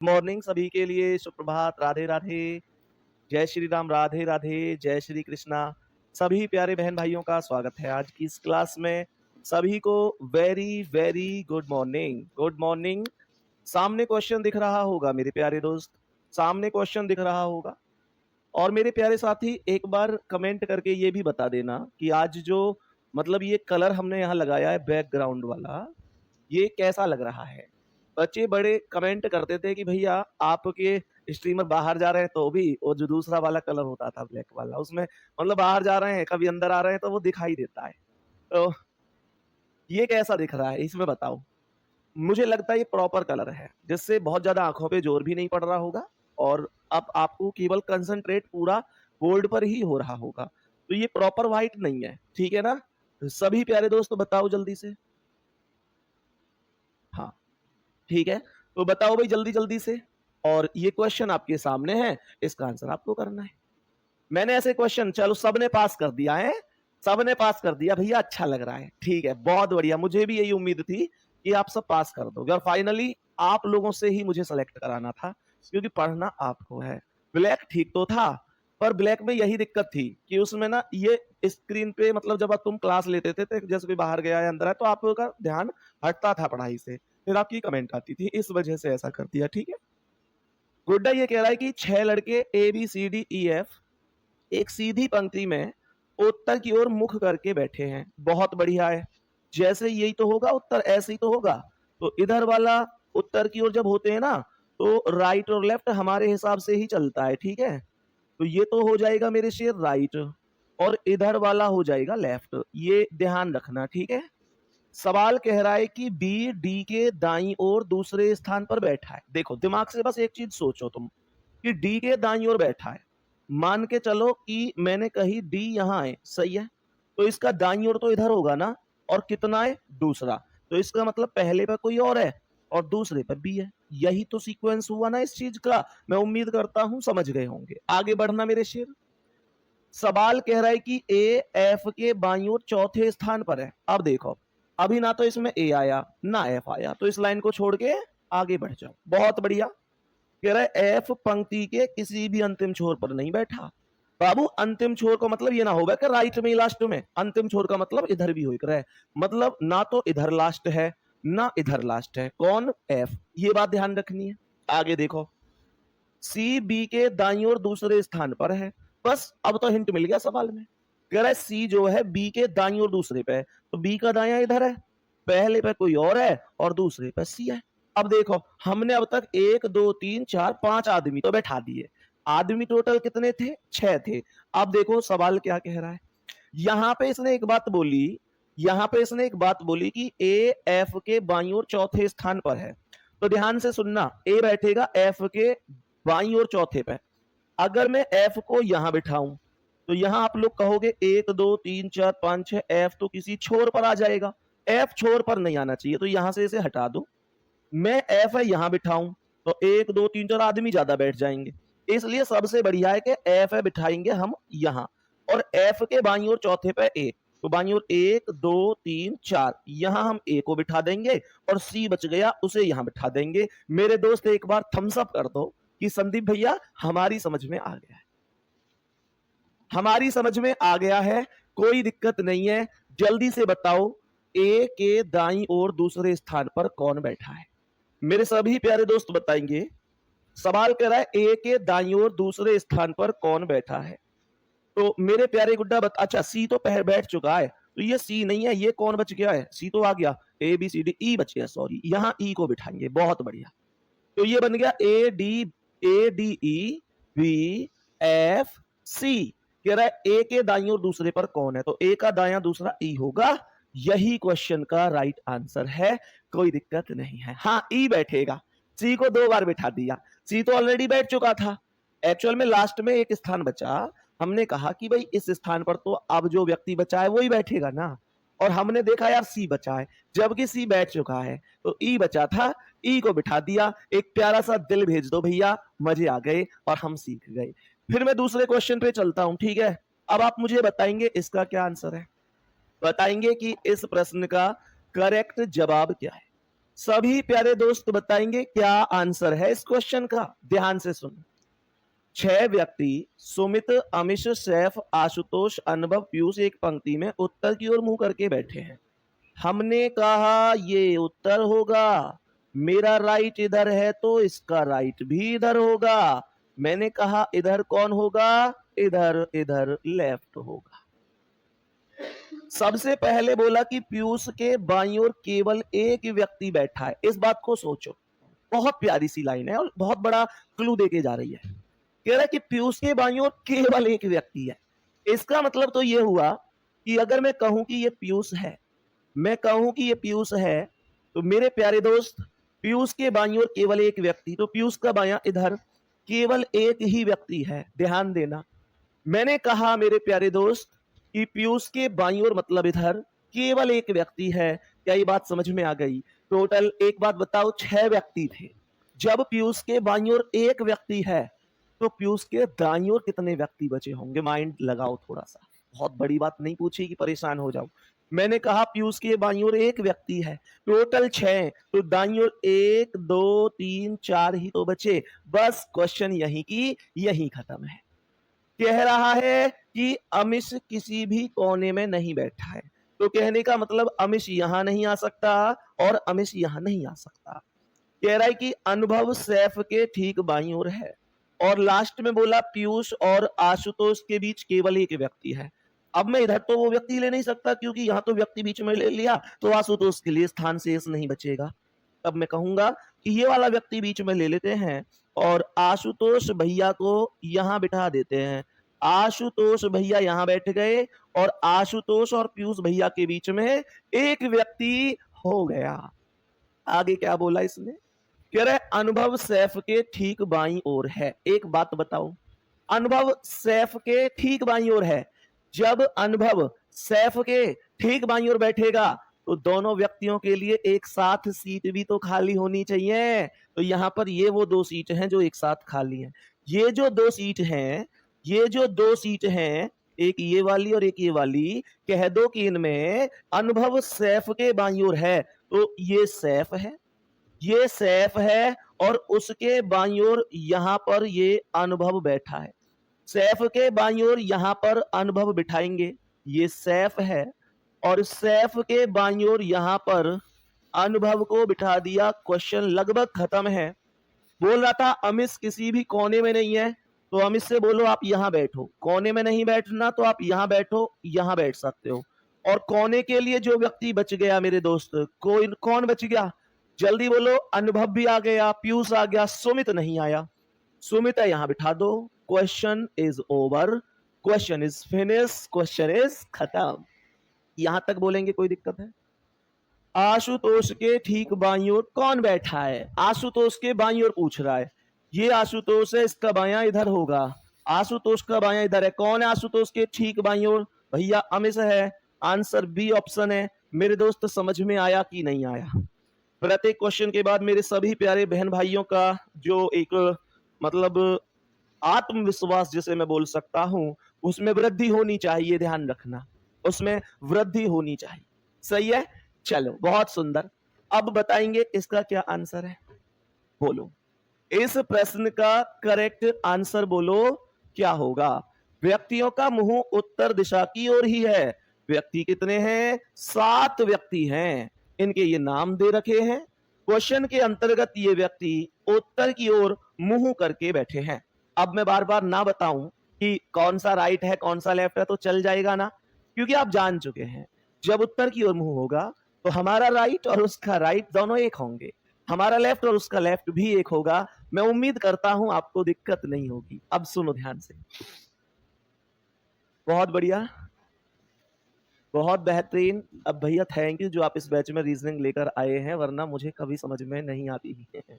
Morning सभी के लिए सुप्रभात, राधे राधे, जय श्री राम, राधे राधे, जय श्री कृष्णा। सभी प्यारे बहन भाइयों का स्वागत है आज की इस क्लास में। सभी को very very good morning. Good morning. सामने क्वेश्चन दिख रहा होगा मेरे प्यारे दोस्त, सामने क्वेश्चन दिख रहा होगा। और मेरे प्यारे साथी एक बार कमेंट करके ये भी बता देना कि आज जो मतलब ये कलर हमने यहाँ लगाया है बैकग्राउंड वाला, ये कैसा लग रहा है। बच्चे बड़े कमेंट करते थे कि भैया आपके स्ट्रीमर बाहर जा रहे हैं तो भी वो जो दूसरा वाला कलर होता था ब्लैक वाला, उसमें मतलब बाहर जा रहे हैं कभी अंदर आ रहे हैं तो वो दिखाई देता है। तो ये कैसा दिख रहा है इसमें बताओ। मुझे लगता है ये प्रॉपर कलर है जिससे बहुत ज्यादा आंखों पे जोर भी नहीं पड़ रहा होगा और अब आपको केवल कंसंट्रेट पूरा बोर्ड पर ही हो रहा होगा। तो ये प्रॉपर व्हाइट नहीं है, ठीक है ना। सभी प्यारे दोस्त बताओ जल्दी से। हाँ ठीक है, तो बताओ भाई जल्दी जल्दी से। और ये क्वेश्चन आपके सामने है, इसका आंसर आपको करना है। मैंने ऐसे क्वेश्चन, चलो सबने पास कर दिया है, सबने पास कर दिया भैया, अच्छा लग रहा है, ठीक है, बहुत बढ़िया। मुझे भी यही उम्मीद थी कि आप सब पास कर दोगे और फाइनली आप लोगों से ही मुझे सेलेक्ट कराना था क्योंकि पढ़ना आपको है। ब्लैक ठीक तो था, पर ब्लैक में यही दिक्कत थी कि उसमें ना ये स्क्रीन पे मतलब जब तुम क्लास लेते थे तो जैसे कोई बाहर गया या अंदर है तो आपका ध्यान हटता था पढ़ाई से, फिर आपकी कमेंट आती थी, इस वजह से ऐसा कर दिया। ठीक है, गुड्डा ये कह रहा है कि 6 लड़के ABCDEF एक सीधी पंक्ति में उत्तर की ओर मुख करके बैठे हैं। बहुत बढ़िया है, जैसे यही तो होगा उत्तर, ऐसे ही तो होगा। तो इधर वाला उत्तर की ओर जब होते हैं ना तो राइट और लेफ्ट हमारे हिसाब से ही चलता है। ठीक है, तो ये तो हो जाएगा मेरे शेर राइट और इधर वाला हो जाएगा लेफ्ट, ये ध्यान रखना। ठीक है, सवाल कह रहा है कि बी डी के दाईं ओर दूसरे स्थान पर बैठा है। देखो दिमाग से बस एक चीज सोचो तुम कि डी के दाईं ओर बैठा है, मान के चलो कि मैंने कही डी यहाँ है, सही है, तो इसका दाईं ओर तो इधर होगा ना, और कितना है दूसरा, तो इसका मतलब पहले पर कोई और है और दूसरे पर बी है। यही तो सीक्वेंस हुआ ना इस चीज का। मैं उम्मीद करता हूं समझ गए होंगे। आगे बढ़ना मेरे शेर। सवाल कह रहा है कि ए एफ के बाईं ओर चौथे स्थान पर है। अब देखो अभी ना तो इसमें ए आया ना एफ आया, तो इस लाइन को छोड़ के आगे बढ़ जाओ। बहुत बढ़िया, कह रहा है एफ पंक्ति के किसी भी अंतिम छोर पर नहीं बैठा। बाबू अंतिम छोर का मतलब ये ना होगा कि राइट में लास्ट में, अंतिम छोर का मतलब इधर भी हो रहा है, मतलब ना तो इधर लास्ट है ना इधर लास्ट है। कौन? एफ। ये बात ध्यान रखनी है। आगे देखो, सी बी के दाईं ओर दूसरे स्थान पर है। बस अब तो हिंट मिल गया सवाल में। कह रहा है सी जो है बी के दाईं ओर दूसरे पे है, तो बी का दाया इधर है, पहले पे कोई और है और दूसरे पे सी है। अब देखो हमने अब तक 1 2 3 4 5 आदमी तो बैठा दिए। आदमी टोटल कितने थे? 6 थे। अब देखो सवाल क्या कह रहा है। यहां पे इसने एक बात बोली, यहां पे इसने एक बात बोली कि ए एफ के बाईं ओर चौथे स्थान पर है। तो ध्यान से सुनना, ए बैठेगा एफ के बाईं ओर चौथे पे। अगर मैं एफ को यहां बिठाऊं तो यहां आप लोग कहोगे 1 2 3 4 5 6, एफ तो किसी छोर पर आ जाएगा। एफ छोर पर नहीं आना चाहिए, तो यहां से इसे हटा दो। मैं एफ है यहां बिठाऊं तो 1 2 3 4 आदमी ज्यादा बैठ जाएंगे, इसलिए सबसे बढ़िया है कि एफ है बिठाएंगे हम यहां, और एफ के बाईं ओर चौथे पे ए, तो बाईं ओर 1 2 3 4, यहां हम ए को बिठा देंगे और सी बच गया उसे यहां बिठा देंगे। मेरे दोस्त एक बार थम्स अप कर दो कि संदीप भैया हमारी समझ में आ गया है, हमारी समझ में आ गया है, कोई दिक्कत नहीं है। जल्दी से बताओ ए के दाईं ओर दूसरे स्थान पर कौन बैठा है। मेरे सभी प्यारे दोस्त बताएंगे। सवाल कह रहा है ए के दाईं ओर दूसरे स्थान पर कौन बैठा है। तो मेरे प्यारे गुड्डा अच्छा सी तो पहले बैठ चुका है, तो ये सी नहीं है, ये कौन बच गया है? सी तो आ गया, ABCD E बच गया, सॉरी, यहां ई को बिठाएंगे। बहुत बढ़िया, तो ये बन गया ADEBFC। कह रहा है ए के दाईं ओर दूसरे पर कौन है, तो ए का दाया दूसरा ई होगा। यही क्वेश्चन का राइट आंसर है, कोई दिक्कत नहीं है। हाँ ई बैठेगा, सी को 2 बार बैठा दिया, सी तो ऑलरेडी बैठ चुका था। एक्चुअल में लास्ट में एक स्थान बचा, हमने कहा कि भाई इस स्थान पर तो अब जो व्यक्ति बचा है वही बैठेगा ना, और हमने देखा यार सी बचा है, जबकि सी बैठ चुका है तो ई बचा था, ई को बिठा दिया। एक प्यारा सा दिल भेज दो भैया, मजे आ गए और हम सीख गए। फिर मैं दूसरे क्वेश्चन पे चलता हूं, ठीक है। अब आप मुझे बताएंगे इसका क्या आंसर है, बताएंगे कि इस प्रश्न का करेक्ट जवाब क्या है। सभी प्यारे दोस्त बताएंगे क्या आंसर है इस क्वेश्चन का। ध्यान से सुनो। 6 व्यक्ति सुमित, अमिश, सैफ, आशुतोष, अनुभव, पीयूष एक पंक्ति में उत्तर की ओर मुंह करके बैठे हैं। हमने कहा ये उत्तर होगा, मेरा राइट इधर है तो इसका राइट भी इधर होगा। मैंने कहा इधर कौन होगा, इधर इधर लेफ्ट होगा। सबसे पहले बोला कि पीयूष के बाईं ओर केवल एक व्यक्ति बैठा है। इस बात को सोचो, बहुत प्यारी सी लाइन है और बहुत बड़ा क्लू देके जा रही है। कह रहा है कि पीयूष के बाईं ओर केवल एक व्यक्ति है। इसका मतलब तो ये हुआ कि अगर मैं कहूं कि ये पीयूष है, मैं कहूं कि ये पीयूष है, तो मेरे प्यारे दोस्त पीयूष के बाईं ओर केवल एक व्यक्ति, तो पीयूष का बायां इधर केवल एक ही व्यक्ति है। ध्यान देना, मैंने कहा मेरे प्यारे दोस्त कि पीयूष के बाईं ओर मतलब इधर केवल एक व्यक्ति है। क्या ये बात समझ में आ गई? टोटल एक बात बताओ, 6 व्यक्ति थे। जब पीयूष के बाईं ओर एक व्यक्ति है तो पीयूष के दाईं ओर कितने व्यक्ति बचे होंगे? माइंड लगाओ थोड़ा सा, बहुत बड़ी बात नहीं पूछी कि परेशान हो जाओ। मैंने कहा पीयूष के बाईं ओर एक व्यक्ति है, टोटल 6, तो दाईं ओर 1 2 3 4 ही तो बचे। बस क्वेश्चन यही की यही खत्म है। कह रहा है कि अमिश किसी भी कोने में नहीं बैठा है, तो कहने का मतलब अमिश यहां नहीं आ सकता और अमिश यहां नहीं आ सकता। कह रहा है कि अनुभव सैफ के ठीक बाईं ओर है, और लास्ट में बोला पीयूष और आशुतोष के बीच केवल एक व्यक्ति है। अब मैं इधर तो वो व्यक्ति ले नहीं सकता क्योंकि यहां तो व्यक्ति बीच में ले लिया तो आशुतोष के लिए स्थान शेष नहीं बचेगा। तब मैं कहूंगा कि ये वाला व्यक्ति बीच में ले लेते हैं और आशुतोष भैया को यहां बिठा देते हैं। आशुतोष भैया यहां बैठ गए और आशुतोष और पीयूष भैया के बीच में एक व्यक्ति हो गया। आगे क्या बोला इसने? कह रहे अनुभव सैफ के ठीक बाईं ओर है। एक बात बताओ, अनुभव सैफ के ठीक बाईं ओर है। जब अनुभव सैफ के ठीक बाईं ओर बैठेगा तो दोनों व्यक्तियों के लिए एक साथ सीट भी तो खाली होनी चाहिए। तो यहां पर ये वो 2 सीट हैं जो एक साथ खाली हैं। ये जो 2 सीट हैं, ये जो 2 सीट हैं, एक ये वाली और एक ये वाली, कह दो कि इनमें अनुभव सैफ के बाईं ओर है, तो ये सैफ है, ये सैफ है, और उसके बाईं ओर यहां पर ये अनुभव बैठा है। सैफ के बाईं ओर यहां पर अनुभव बिठाएंगे, ये सैफ है, और सैफ के बाईं ओर यहां पर अनुभव को बिठा दिया। क्वेश्चन लगभग खत्म है। बोल रहा था अमिश किसी भी कोने में नहीं है, तो अमिश से बोलो आप यहां बैठो। कोने में नहीं बैठना तो आप यहां बैठो, यहां बैठ सकते हो। और कोने के लिए जो व्यक्ति बच गया मेरे दोस्त, कौन बच गया? जल्दी बोलो। अनुभव भी आ गया, पीयूष आ गया, सुमित नहीं आया। सुमित यहां बिठा दो। Question is over, question is finish, question is खत्म। यहां तक बोलेंगे कोई दिक्कत है? आशुतोष के ठीक बाईं ओर कौन बैठा है? आशुतोष के बाईं ओर पूछ रहा है। ये आशुतोष है, इसका बायां इधर होगा। आशुतोष का बायां इधर है। कौन है आशुतोष के ठीक बाईं ओर? भैया अमिश है। आंसर बी ऑप्शन है। मेरे दोस्त समझ में आया कि नहीं आया? प्रत्येक क्वेश्चन के बाद मेरे सभी प्यारे बहन भाइयों का जो एक मतलब आत्मविश्वास जिसे मैं बोल सकता हूं, उसमें वृद्धि होनी चाहिए। ध्यान रखना, उसमें वृद्धि होनी चाहिए। सही है? चलो बहुत सुंदर। अब बताएंगे इसका क्या आंसर है। बोलो, इस प्रश्न का करेक्ट आंसर बोलो क्या होगा? व्यक्तियों का मुंह उत्तर दिशा की ओर ही है। व्यक्ति कितने हैं? 7 व्यक्ति हैं। इनके ये नाम दे रखे हैं। क्वेश्चन के अंतर्गत ये व्यक्ति उत्तर की ओर मुंह करके बैठे हैं। अब मैं बार बार ना बताऊं कि कौन सा राइट है कौन सा लेफ्ट है तो चल जाएगा ना, क्योंकि आप जान चुके हैं जब उत्तर की ओर मुंह होगा तो हमारा राइट और उसका राइट दोनों एक होंगे, हमारा लेफ्ट और उसका लेफ्ट भी एक होगा। मैं उम्मीद करता हूं आपको दिक्कत नहीं होगी। अब सुनो ध्यान से। बहुत बढ़िया, बहुत बेहतरीन। अब भैया थैंक यू जो आप इस बैच में रीजनिंग लेकर आए हैं, वरना मुझे कभी समझ में नहीं आती है।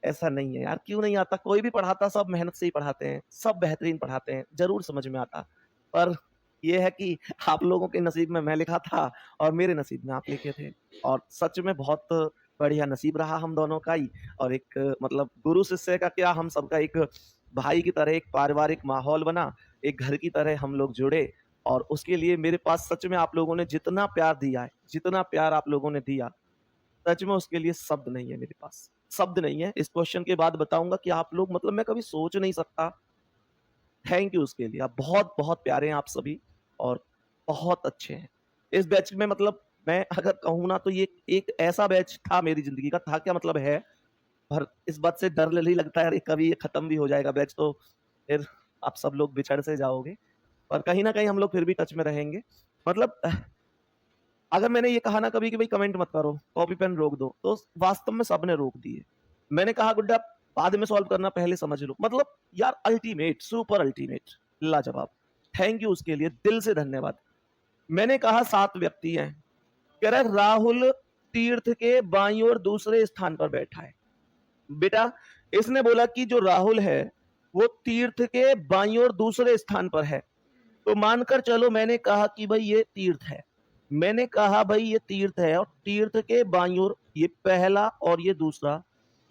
ऐसा नहीं है यार, क्यों नहीं आता? कोई भी पढ़ाता सब मेहनत से ही पढ़ाते हैं, सब बेहतरीन पढ़ाते हैं, जरूर समझ में आता। पर यह है कि आप लोगों के नसीब में मैं लिखा था और मेरे नसीब में आप लिखे थे, और सच में बहुत बढ़िया नसीब रहा हम दोनों का ही। और एक मतलब गुरु शिष्य का क्या, हम सबका एक भाई की तरह एक पारिवारिक माहौल बना, एक घर की तरह हम लोग जुड़े। और उसके लिए मेरे पास सच में आप लोगों ने जितना प्यार दिया है, जितना प्यार आप लोगों ने दिया, सच में उसके लिए शब्द नहीं है मेरे पास, शब्द नहीं है। इस क्वेश्चन के बाद बताऊंगा कि आप लोग मतलब मैं कभी सोच नहीं सकता। थैंक यू उसके लिए, आप बहुत बहुत प्यारे हैं आप सभी और बहुत अच्छे हैं। इस बैच में मतलब मैं अगर कहूँ ना तो ये एक ऐसा बैच था मेरी जिंदगी का, था क्या मतलब है, पर इस बात से डर नहीं लगता है, अरे कभी ये खत्म भी हो जाएगा बैच तो फिर आप सब लोग बिछड़ से जाओगे, पर कहीं ना कहीं हम लोग फिर भी टच में रहेंगे। मतलब अगर मैंने ये कहा ना कभी कि भाई कमेंट मत करो, कॉपी पेन रोक दो, तो वास्तव में सबने रोक दिए। मैंने कहा गुड्डा बाद में सॉल्व करना, पहले समझ लो। मतलब यार अल्टीमेट, सुपर अल्टीमेट, लाजवाब। थैंक यू उसके लिए, दिल से धन्यवाद। मैंने कहा 7 व्यक्ति हैं, कह रहा है राहुल तीर्थ के बाईं ओर दूसरे स्थान पर बैठा है। बेटा इसने बोला कि जो राहुल है वो तीर्थ के बाईं ओर दूसरे स्थान पर है, तो मानकर चलो मैंने कहा कि भाई ये तीर्थ है। मैंने कहा भाई ये तीर्थ है और तीर्थ के बाईं ओर ये पहला और ये दूसरा,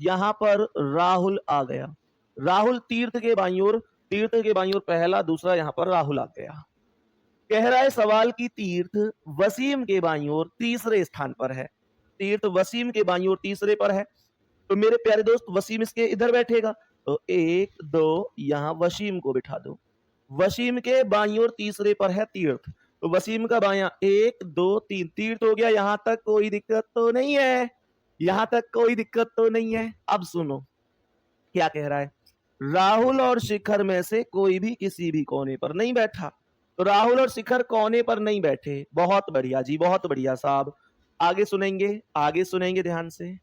यहां पर राहुल आ गया। राहुल तीर्थ के बाईं ओर, तीर्थ के बाईं ओर पहला, दूसरा, यहां पर राहुल आ गया। कह रहा है सवाल की तीर्थ वसीम के बाईं ओर तीसरे स्थान पर है। तीर्थ वसीम के बाईं ओर तीसरे पर है, तो मेरे प्यारे दोस्त वसीम इसके इधर बैठेगा, तो 1 2 यहां वसीम को बिठा दो। वसीम के बाईं ओर तीसरे पर है तीर्थ, तो वसीम का बायां 1 2 3 तीर्थ हो गया। यहां तक कोई दिक्कत तो नहीं है, यहां तक कोई दिक्कत तो नहीं है। अब सुनो क्या कह रहा है, राहुल और शिखर में से कोई भी किसी भी कोने पर नहीं बैठा, तो राहुल और शिखर कोने पर नहीं बैठे। बहुत बढ़िया जी, बहुत बढ़िया साहब। आगे सुनेंगे, आगे सुनेंगे ध्यान से,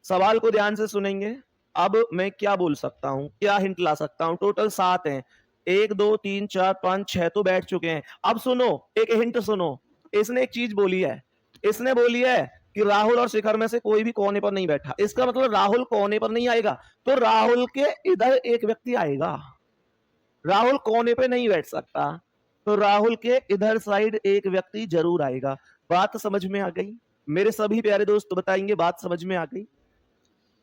सवाल को ध्यान से सुनेंगे। अब मैं क्या बोल सकता हूं, क्या हिंट ला सकता हूं। टोटल 7 हैं, 1 2 3 4 5 6 तो बैठ चुके हैं। अब सुनो, एक हिंट सुनो। इसने एक चीज बोली है, इसने बोली है कि राहुल और शिखर में से कोई भी कोने पर नहीं बैठा। इसका मतलब राहुल कोने पर नहीं आएगा, तो राहुल के इधर एक व्यक्ति आएगा। राहुल कोने पे नहीं बैठ सकता, तो राहुल के इधर साइड एक व्यक्ति जरूर आएगा। बात समझ में आ गई मेरे सभी प्यारे दोस्त, बताएंगे बात समझ में आ गई।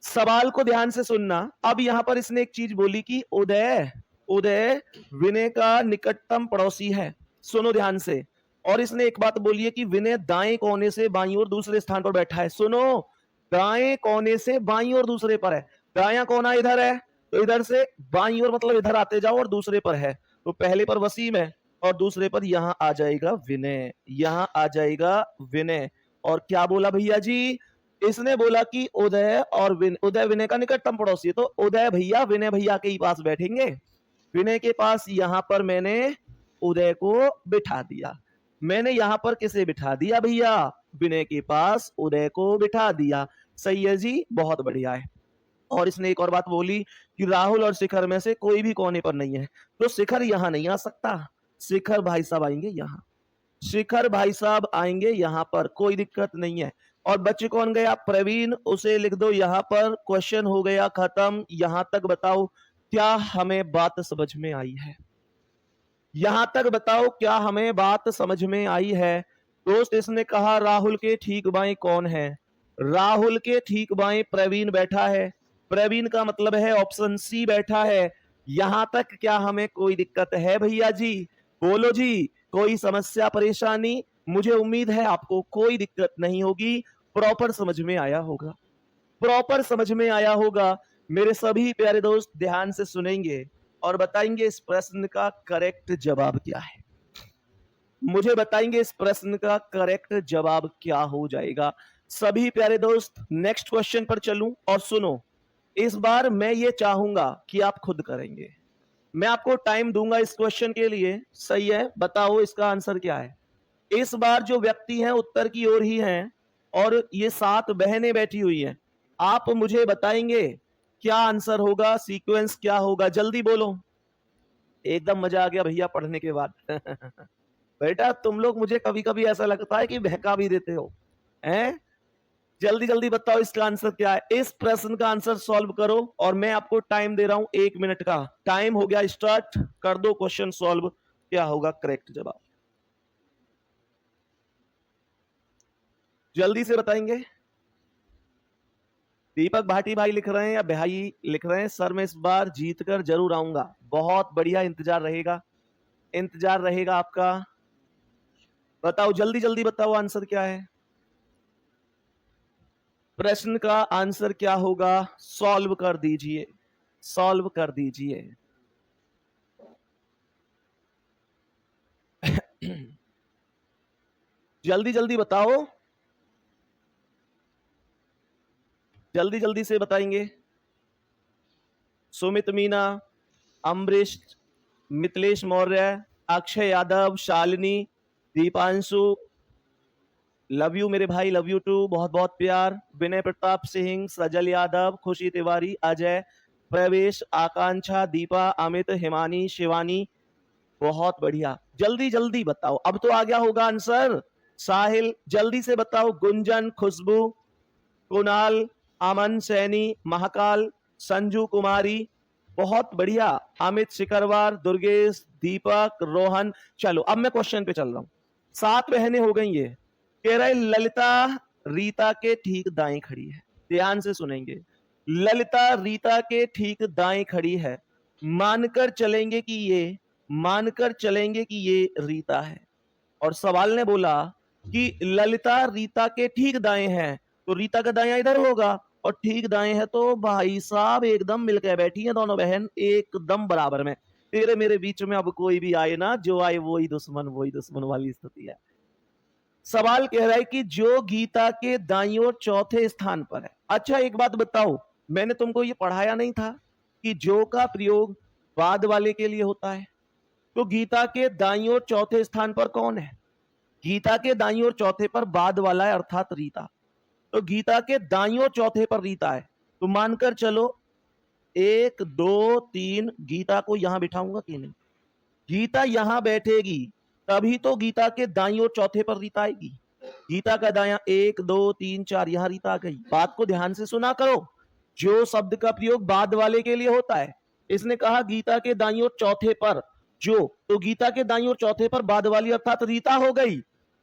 सवाल को ध्यान से सुनना। अब यहां पर इसने एक चीज बोली कि उदय, उदय विनय का निकटतम पड़ोसी है। सुनो ध्यान से। और इसने एक बात बोली है कि विनय दाएं कोने से बाईं ओर दूसरे स्थान पर बैठा है। सुनो, दाएं कोने से बाईं ओर दूसरे पर है। दाया कोना इधर है, तो इधर से बाईं ओर मतलब इधर आते जाओ और दूसरे पर है, तो पहले पर वसीम है और दूसरे पर यहां आ जाएगा विनय, यहां आ जाएगा विनय। और क्या बोला भैया जी, इसने बोला कि उदय और उदय विनय का निकटतम पड़ोसी है, तो उदय भैया विनय भैया के ही पास बैठेंगे। विनय के पास यहां पर मैंने उदय को बिठा दिया। मैंने यहां पर किसे बिठा दिया भैया, विनय के पास उदय को बिठा दिया। सही है जी, बहुत बढ़िया है। और इसने एक और बात बोली कि राहुल और शिखर में से कोई भी कोने पर नहीं है, तो शिखर यहां नहीं आ सकता। शिखर भाई साहब आएंगे यहां, शिखर भाई साहब आएंगे यहां पर, कोई दिक्कत नहीं है। और बच्चे कौन गया, प्रवीण, उसे लिख दो यहां पर। क्वेश्चन हो गया खत्म। यहां तक बताओ क्या हमें बात समझ में आई है, यहां तक बताओ क्या हमें बात समझ में आई है। दोस्त इसने कहा राहुल के ठीक बाएं कौन है, राहुल के ठीक बाएं प्रवीण बैठा है। प्रवीण का मतलब है ऑप्शन सी बैठा है। यहां तक क्या हमें कोई दिक्कत है भैया जी, बोलो जी, कोई समस्या परेशानी। मुझे उम्मीद है आपको कोई दिक्कत नहीं होगी, प्रॉपर समझ में आया होगा, प्रॉपर समझ में आया होगा। मेरे सभी प्यारे दोस्त ध्यान से सुनेंगे और बताएंगे इस प्रश्न का करेक्ट जवाब क्या है। मुझे बताएंगे इस प्रश्न का करेक्ट जवाब क्या हो जाएगा। सभी प्यारे दोस्त नेक्स्ट क्वेश्चन पर चलूं और सुनो, इस बार मैं ये चाहूंगा कि आप खुद करेंगे। मैं आपको टाइम दूंगा इस क्वेश्चन के लिए, सही है, बताओ इसका आंसर क्या है। इस बार जो व्यक्ति हैं उत्तर की ओर ही हैं और ये 7 बहनें बैठी हुई हैं। आप मुझे बताएंगे क्या आंसर होगा, सीक्वेंस क्या होगा, जल्दी बोलो। एकदम मजा आ गया भैया पढ़ने के बाद बेटा तुम लोग मुझे कभी कभी ऐसा लगता है कि बहका भी देते हो, हैं? जल्दी जल्दी बताओ इसका आंसर क्या है। इस प्रश्न का आंसर सॉल्व करो और मैं आपको टाइम दे रहा हूं 1 मिनट का। टाइम हो गया स्टार्ट, कर दो क्वेश्चन सॉल्व। क्या होगा करेक्ट जवाब, जल्दी से बताएंगे। दीपक भाटी भाई लिख रहे हैं या भाई लिख रहे हैं, सर मैं इस बार जीत कर जरूर आऊंगा। बहुत बढ़िया, इंतजार रहेगा, इंतजार रहेगा आपका। बताओ जल्दी जल्दी बताओ आंसर क्या है। प्रश्न का आंसर क्या होगा? सॉल्व कर दीजिए, सॉल्व कर दीजिए। जल्दी जल्दी बताओ, जल्दी जल्दी से बताएंगे। सुमित मीना, अमरीश, मिथिलेश मौर्य, अक्षय यादव, शालिनी, दीपांशु, लव यू मेरे भाई, लव यू टू, बहुत बहुत प्यार, विनय प्रताप सिंह, सजल यादव, खुशी तिवारी, अजय, प्रवेश, आकांक्षा, दीपा, अमित, हिमानी, शिवानी, बहुत बढ़िया। जल्दी जल्दी बताओ, अब तो आ गया होगा आंसर। साहिल, जल्दी से बताओ। गुंजन, खुशबू, कुणाल, अमन सैनी, महाकाल, संजू कुमारी, बहुत बढ़िया। अमित शिकरवार, दुर्गेश, दीपक, रोहन। चलो अब मैं क्वेश्चन पे चल रहा हूं। 7 बहनें हो गई ये। कह रहे ललिता रीता के ठीक दाएं खड़ी है। ध्यान से सुनेंगे। ललिता रीता के ठीक दाएं खड़ी है। मानकर चलेंगे कि ये रीता है। और सवाल ने बोला कि ललिता रीता के ठीक दाएं है, तो रीता का दायां इधर होगा और ठीक दाएं है, तो भाई साहब एकदम मिलकर बैठी हैं दोनों बहन, एकदम बराबर में। तेरे मेरे बीच में अब कोई भी आए ना, जो आए वही दुश्मन वाली स्थिति है। सवाल कह रहा है कि जो गीता के दाईं ओर चौथे स्थान पर है। अच्छा एक बात बताओ, मैंने तुमको ये पढ़ाया नहीं था कि जो का प्रयोग बाद वाले के लिए होता है? तो गीता के दाईं ओर चौथे स्थान पर कौन है? गीता के दाईं ओर चौथे पर बाद वाला है, अर्थात रीता। तो गीता के दाईं ओर चौथे पर रीता है, तो मानकर चलो 1 2 3 गीता को यहां बिठाऊंगा कि नहीं? गीता यहां बैठेगी तभी तो गीता के दाईं ओर चौथे पर रीता आएगी। गीता का दायां 1 2 3 4, यहां रीता आ गई। बात को ध्यान से सुना करो। जो शब्द का प्रयोग बाद वाले के लिए होता है, इसने कहा गीता के दाईं ओर चौथे पर जो, तो गीता के दाईं ओर चौथे पर बाद वाली अर्थात रीता हो गई।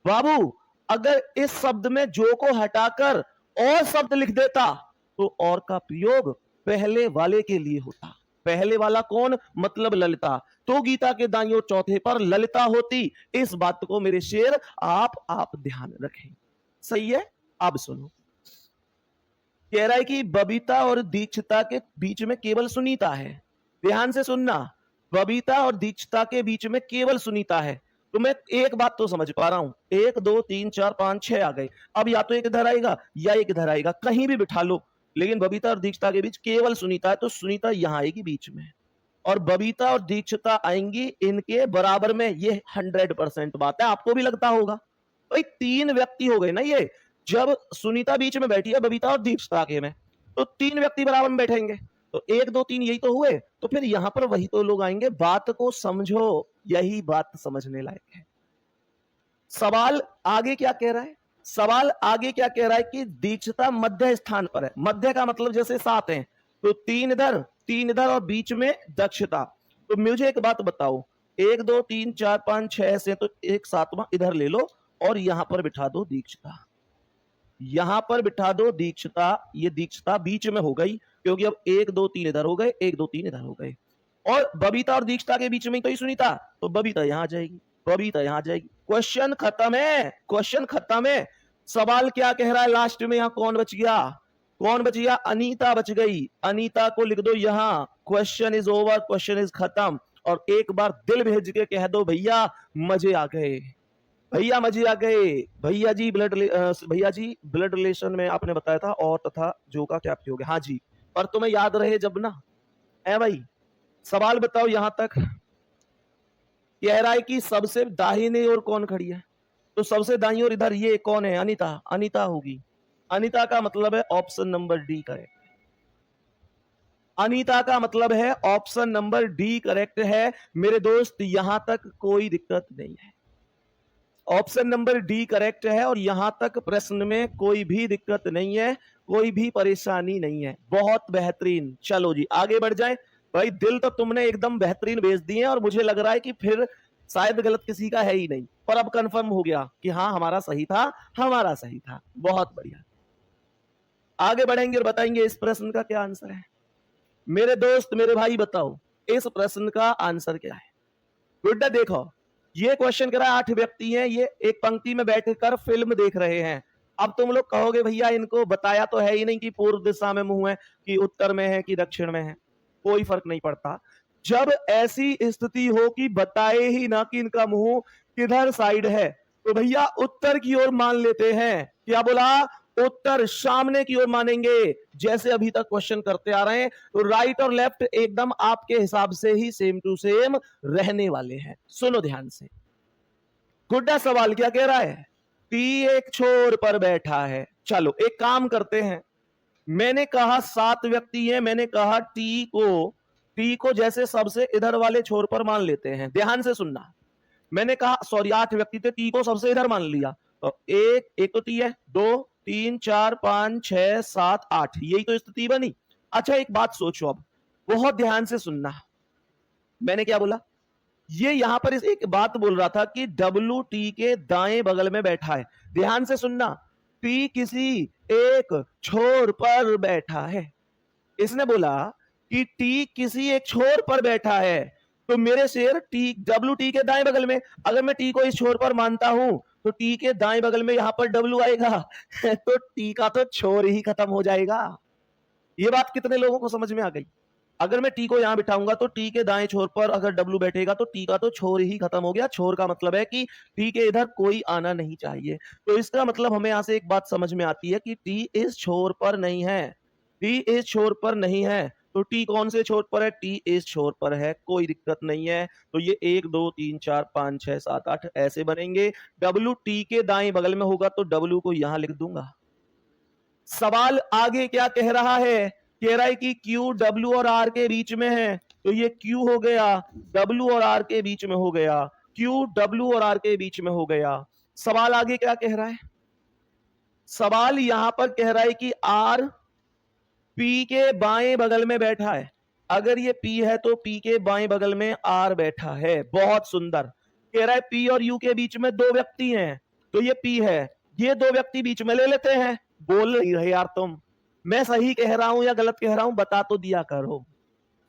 बाबू अगर इस शब्द में जो को हटाकर और शब्द लिख देता तो और का प्रयोग पहले वाले के लिए होता। पहले वाला कौन? मतलब ललिता। तो गीता के दाईं ओर चौथे पर ललिता होती। इस बात को मेरे शेर आप ध्यान रखें। सही है? अब सुनो। कह रहा है कि बबीता और दीक्षिता के बीच में केवल सुनीता है। ध्यान से सुनना, बबीता और दीक्षिता के बीच में केवल सुनीता है। तो मैं एक बात तो समझ पा रहा हूं, 1 2 3 4 5 6 आ गए। अब या तो एक इधर आएगा या एक इधर आएगा, कहीं भी बिठा लो, लेकिन बबीता और दीक्षिता के बीच केवल सुनीता है, तो सुनीता यहां आएगी बीच में और बबीता और दीक्षिता आएंगी इनके बराबर में। ये 100% बात है, आपको भी लगता होगा। भाई 3 व्यक्ति हो गए ना ये। जब सुनीता बीच में बैठी है बबीता और दीक्षिता के में, तो 3 व्यक्ति बराबर में बैठेंगे। तो 1 2 3 यही तो हुए, तो फिर यहां पर वही तो लोग आएंगे। बात को समझो, यही बात समझने लायक है। सवाल आगे क्या कह रहा है? सवाल आगे क्या कह रहा है कि दीक्षिता मध्य स्थान पर है। मध्य का मतलब जैसे 7 हैं, तो 3 इधर और बीच में दक्षता। तो मुझे एक बात बताओ, 1 2 3 4 5 6 से, तो एक 7वां इधर ले लो और यहां पर बिठा दो दीक्षिता। यहां पर बिठा दो दीक्षिता। ये दीक्षिता बीच में हो गई, क्योंकि अब 1 2 3 इधर हो गए, 1 2 3 इधर हो गए। और बबीता और दीक्षिता के बीच में तो ही सुनीता, तो बबीता यहां आ जाएगी, बबीता यहां आ जाएगी। क्वेश्चन खत्म है, क्वेश्चन खत्म है। सवाल क्या कह रहा है लास्ट में? यहां कौन बच गया? कौन बच गया? अनीता बच गई। अनीता को लिख दो यहां। Question is over, question is खत्म। और एक बार दिल भेज के कह दो भैया मजे आ गए, भैया मजे आ गए। भैया जी ब्लड रिलेशन में आपने बताया था और तथा जो का क्या प्रयोग है? हाँ जी, पर तुम्हें याद रहे जब ना। है भाई, सवाल बताओ यहां तक। कह रहा है कि सबसे दाहिने ओर कौन खड़ी है? तो सबसे दाईं ओर इधर ये कौन है? अनीता। अनीता होगी। अनीता का मतलब है option number D correct. Anita का मतलब है ऑप्शन नंबर डी करेक्ट है मेरे दोस्त, यहां तक कोई दिक्कत नहीं है। ऑप्शन नंबर डी करेक्ट है और यहां तक प्रश्न में कोई भी दिक्कत नहीं है, कोई भी परेशानी नहीं है। बहुत बेहतरीन। चलो जी आगे बढ़ जाएं। भाई दिल तो तुमने एकदम बेहतरीन भेज दिए और मुझे लग रहा है कि फिर शायद गलत किसी का है ही नहीं, पर अब कंफर्म हो गया कि हाँ हमारा सही था, हमारा सही था। बहुत बढ़िया। आगे बढ़ेंगे और बताएंगे इस प्रश्न का क्या आंसर है। मेरे दोस्त मेरे भाई बताओ इस प्रश्न का आंसर क्या है? गुड्डा देखो, ये क्वेश्चन कह रहा है 8 व्यक्ति हैं, ये एक पंक्ति में बैठकर फिल्म देख रहे हैं। अब तुम लोग कहोगे भैया इनको बताया तो है ही नहीं कि पूर्व दिशा में मुंह है, कि उत्तर में है, कि दक्षिण में है, कोई फर्क नहीं पड़ता। जब ऐसी स्थिति हो कि बताए ही ना कि इनका मुंह किधर साइड है, तो भैया उत्तर की ओर मान लेते हैं। क्या बोला? उत्तर सामने की ओर मानेंगे, जैसे अभी तक क्वेश्चन करते आ रहे हैं। तो राइट और लेफ्ट एकदम आपके हिसाब से ही सेम टू सेम रहने वाले हैं। सुनो ध्यान से, गुड्डा सवाल क्या कह रहा है? टी एक छोर पर बैठा है। चलो एक काम करते हैं, मैंने कहा 7 व्यक्ति हैं, मैंने कहा टी को जैसे सबसे इधर वाले छोर पर मान लेते हैं। ध्यान से सुनना, मैंने कहा सॉरी 8 व्यक्ति थे, टी को सबसे इधर मान लिया। तो एक तो टी है, 2 3 4 5 6 7 8, यही तो स्थिति बनी। अच्छा एक बात सोचो, अब बहुत ध्यान से सुनना, मैंने क्या बोला? ये यहां पर इस एक बात बोल रहा था कि डब्ल्यू टी के दाएं बगल में बैठा है। ध्यान से सुनना, टी किसी एक छोर पर बैठा है। इसने बोला कि टी किसी एक छोर पर बैठा है, तो मेरे शेर टी डब्ल्यू टी के दाएं बगल में। अगर मैं टी को इस छोर पर मानता हूं तो टी के दाएं बगल में यहां पर डब्ल्यू आएगा तो टी का तो छोर ही खत्म हो जाएगा। ये बात कितने लोगों को समझ में आ गई? अगर मैं टी को यहां बिठाऊंगा तो टी के दाएं छोर पर अगर डब्ल्यू बैठेगा तो टी का तो छोर ही खत्म हो गया। छोर का मतलब है कि टी के इधर कोई आना नहीं चाहिए। तो इसका मतलब हमें यहां से एक बात समझ में आती है कि टी इस छोर पर नहीं है, टी इस छोर पर नहीं है। तो टी कौन से छोर पर है? टी इस छोर पर है, कोई दिक्कत नहीं है। तो ये 1 2 3 4 5 6 7 8 ऐसे बनेंगे। डब्ल्यू टी के दाएं बगल में होगा तो डब्ल्यू को यहां लिख दूंगा। सवाल आगे क्या कह रहा है? कह रहा है कि Q W और R के बीच में है, तो ये Q हो गया, W और R के बीच में हो गया, Q W और R के बीच में हो गया। सवाल आगे क्या कह रहा है? सवाल यहां पर कह रहा है कि R P के बाएं बगल में बैठा है। अगर ये P है तो P के बाएं बगल में R बैठा है। बहुत सुंदर। कह रहा है P और U के बीच में 2 व्यक्ति हैं, तो ये P है, ये 2 व्यक्ति बीच में ले लेते हैं। बोल रही है यार तुम, मैं सही कह रहा हूं या गलत कह रहा हूं बता तो दिया करो।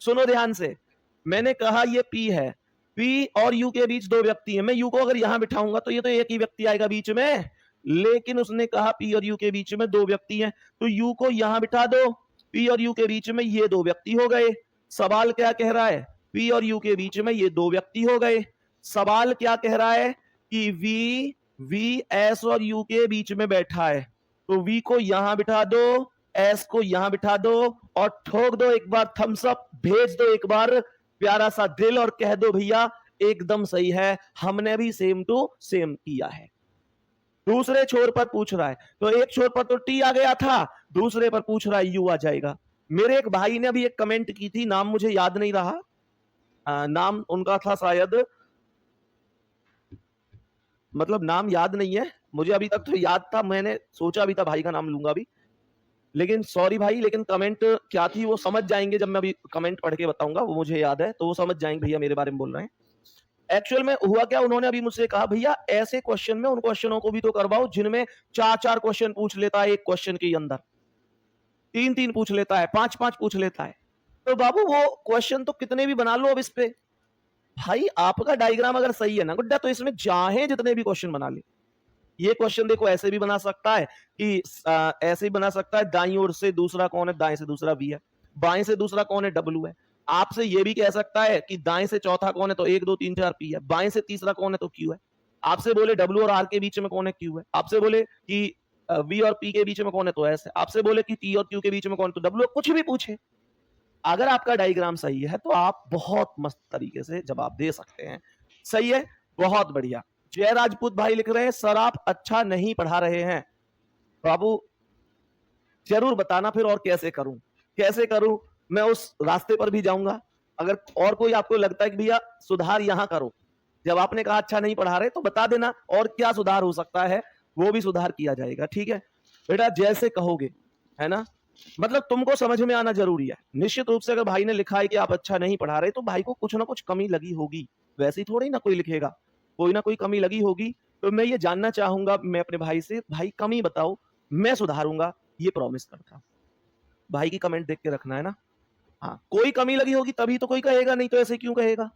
सुनो ध्यान से, मैंने कहा ये P है, P और U के बीच 2 व्यक्ति हैं। मैं U को अगर यहां बिठाऊंगा तो ये तो एक ही व्यक्ति आएगा बीच में, लेकिन उसने कहा P और U के बीच में 2 व्यक्ति हैं, तो U को यहां बिठा दो। P और U के बीच में ये 2 व्यक्ति हो गए। सवाल क्या कह रहा है? P और U के बीच में ये 2 व्यक्ति हो गए। सवाल क्या कह रहा है कि V S और U के बीच में बैठा है, तो V को यहां बिठा दो, S को यहां बिठा दो और ठोक दो एक बार थम्स अप, भेज दो एक बार प्यारा सा दिल और कह दो भैया एकदम सही है, हमने भी सेम टू सेम किया है। दूसरे छोर पर पूछ रहा है, तो एक छोर पर तो टी आ गया था, दूसरे पर पूछ रहा है यू आ जाएगा। मेरे एक भाई ने अभी एक कमेंट की थी, नाम मुझे याद नहीं रहा, नाम उनका था शायद, मतलब नाम याद नहीं है मुझे, अभी तक तो याद था, मैंने सोचा भी था भाई का नाम लूंगा अभी, लेकिन सॉरी भाई, लेकिन कमेंट क्या थी वो समझ जाएंगे जब मैं अभी कमेंट पढ़ के बताऊंगा, वो मुझे याद है तो वो समझ जाएंगे भैया मेरे बारे में बोल रहे हैं। एक्चुअल में हुआ क्या, उन्होंने अभी मुझसे कहा भैया ऐसे क्वेश्चन में उन क्वेश्चनों को भी तो करवाओ जिनमें 4-4 क्वेश्चन पूछ लेता है एक क्वेश्चन के अंदर, 3-3 पूछ लेता है, 5-5 पूछ लेता है। तो बाबू वो क्वेश्चन तो कितने भी बना लो अब इस पे। भाई आपका डायग्राम अगर सही है ना गुड्डा, तो इसमें चाहे जितने भी क्वेश्चन बना ले। ये क्वेश्चन देखो ऐसे भी बना सकता है कि ऐसे ही बना सकता है, दाईं ओर से दूसरा कौन है, दाएं से दूसरा V है, बाएं से दूसरा कौन है, W है। आपसे ये भी कह सकता है कि दाएं से चौथा कौन है, तो 1 2 3 4 P है, बाएं से तीसरा कौन है, तो Q है। आपसे बोले W और R के बीच में कौन है, Q है। आपसे बोले कि V और P के बीच में कौन है, तो S है। आपसे बोले कि T और Q के बीच में कौन है, तो W है। कुछ भी पूछे, अगर आपका डायग्राम सही है तो आप बहुत मस्त तरीके से जवाब दे सकते हैं। सही है, बहुत बढ़िया। जय राजपूत भाई लिख रहे हैं सर आप अच्छा नहीं पढ़ा रहे हैं। बाबू जरूर बताना फिर और कैसे करूं, कैसे करूं, मैं उस रास्ते पर भी जाऊंगा। अगर और कोई आपको लगता है कि भैया सुधार यहां करो, जब आपने कहा अच्छा नहीं पढ़ा रहे तो बता देना और क्या सुधार हो सकता है, वो भी सुधार किया जाएगा। ठीक है बेटा, जैसे कहोगे, है ना, मतलब तुमको समझ में आना जरूरी है। निश्चित रूप से अगर भाई ने लिखा है कि आप अच्छा नहीं पढ़ा रहे तो भाई को कुछ ना कुछ कमी लगी होगी, वैसे ही थोड़ी ना कोई लिखेगा, कोई ना कोई कमी लगी होगी। तो मैं ये जानना चाहूंगा मैं अपने भाई से, भाई कमी बताओ, मैं सुधारूंगा, ये प्रॉमिस करता हूं। भाई की कमेंट देख के रखना है ना। हाँ, कोई कमी लगी होगी तभी तो कोई कहेगा, नहीं तो ऐसे क्यों कहेगा।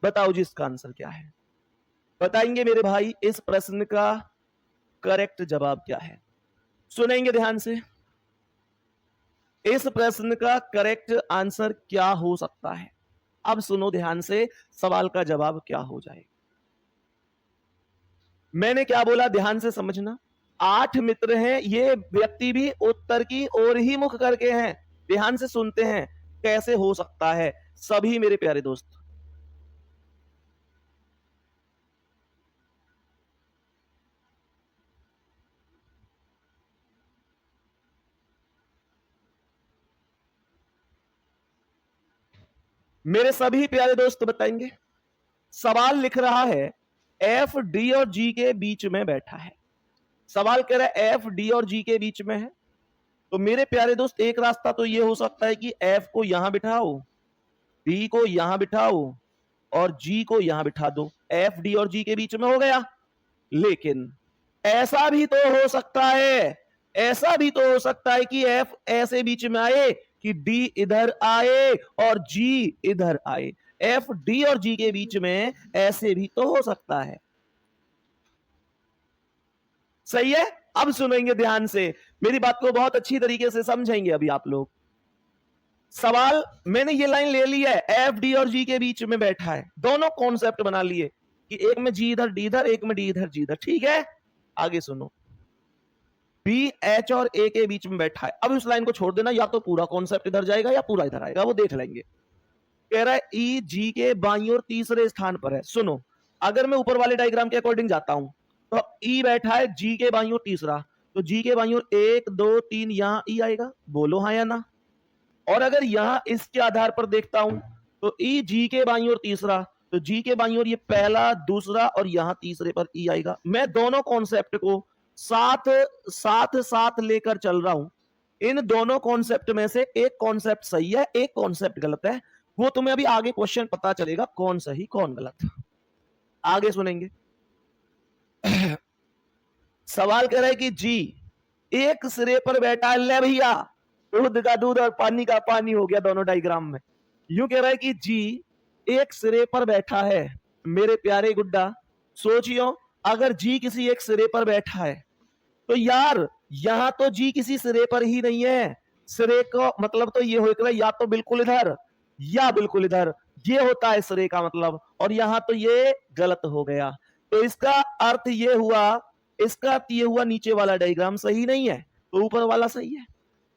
बताओ जी इसका आंसर क्या है, बताएंगे मेरे भाई इस प्रश्न का करेक्ट जवाब क्या है। सुनेंगे ध्यान से। इस प्रश्न का करेक्ट आंसर क्या हो सकता है? अब सुनो ध्यान से, सवाल का जवाब क्या हो जाएगा। मैंने क्या बोला, ध्यान से समझना। 8 मित्र हैं, ये व्यक्ति भी उत्तर की ओर ही मुख करके हैं। ध्यान से सुनते हैं, कैसे हो सकता है सभी मेरे प्यारे दोस्त। मेरे सभी प्यारे दोस्त बताएंगे। सवाल लिख रहा है एफ डी और जी के बीच में बैठा है। सवाल कह रहा है एफ डी और जी के बीच में है। तो मेरे प्यारे दोस्त एक रास्ता तो ये हो सकता है कि एफ को यहां बिठाओ, डी को यहां बिठाओ और जी को यहां बिठा दो। एफ डी और जी के बीच में हो गया। लेकिन ऐसा भी तो हो सकता है, ऐसा भी तो हो सकता है कि एफ ऐसे बीच में आए कि डी इधर आए और जी इधर आए। एफ डी और जी के बीच में ऐसे भी तो हो सकता है। सही है। अब सुनेंगे ध्यान से, मेरी बात को बहुत अच्छी तरीके से समझेंगे अभी आप लोग। सवाल मैंने ये लाइन ले ली है, एफ डी और जी के बीच में बैठा है। दोनों कॉन्सेप्ट बना लिए कि एक में जी इधर डी इधर, एक में डी इधर जी इधर। ठीक है, आगे सुनो। बी एच और ए के बीच में बैठा है। अब उस लाइन को छोड़ देना, या तो पूरा कॉन्सेप्ट इधर जाएगा या पूरा इधर आएगा, वो देख लेंगे। कह रहा है ई जी के बाईं ओर तीसरे स्थान पर है। सुनो, अगर मैं ऊपर वाले डायग्राम के अकॉर्डिंग जाता हूं तो ई बैठा है जी के बाईं ओर तीसरा, तो जी के बाईं ओर 1 2 3 यहां ई आएगा। बोलो हाँ या ना। और अगर यहां इसके आधार पर देखता हूं तो ई जी के बाईं ओर तीसरा, तो जी के बाईं ओर ये पहला दूसरा और यहां तीसरे पर ई आएगा। मैं दोनों कॉन्सेप्ट को साथ साथ साथ लेकर चल रहा हूं। इन दोनों कॉन्सेप्ट में से एक कॉन्सेप्ट सही है, एक कॉन्सेप्ट गलत है। वो तुम्हें अभी आगे क्वेश्चन पता चलेगा कौन सही कौन गलत। आगे सुनेंगे। सवाल कह रहा है कि जी एक सिरे पर बैठा है। ले भैया, दूध का दूध और पानी का पानी हो गया दोनों डायग्राम में। यूं कह रहा है कि जी एक सिरे पर बैठा है। मेरे प्यारे गुड्डा सोचियो, अगर जी किसी एक सिरे पर बैठा है तो यार यहां तो जी किसी सिरे पर ही नहीं है। सिरे को मतलब तो ये होगा या तो बिल्कुल इधर या बिल्कुल इधर, ये होता है सिरे का मतलब। और यहां तो ये गलत हो गया। तो इसका अर्थ ये हुआ, इसका अर्थ ये हुआ नीचे वाला डायग्राम सही नहीं है तो ऊपर वाला सही है।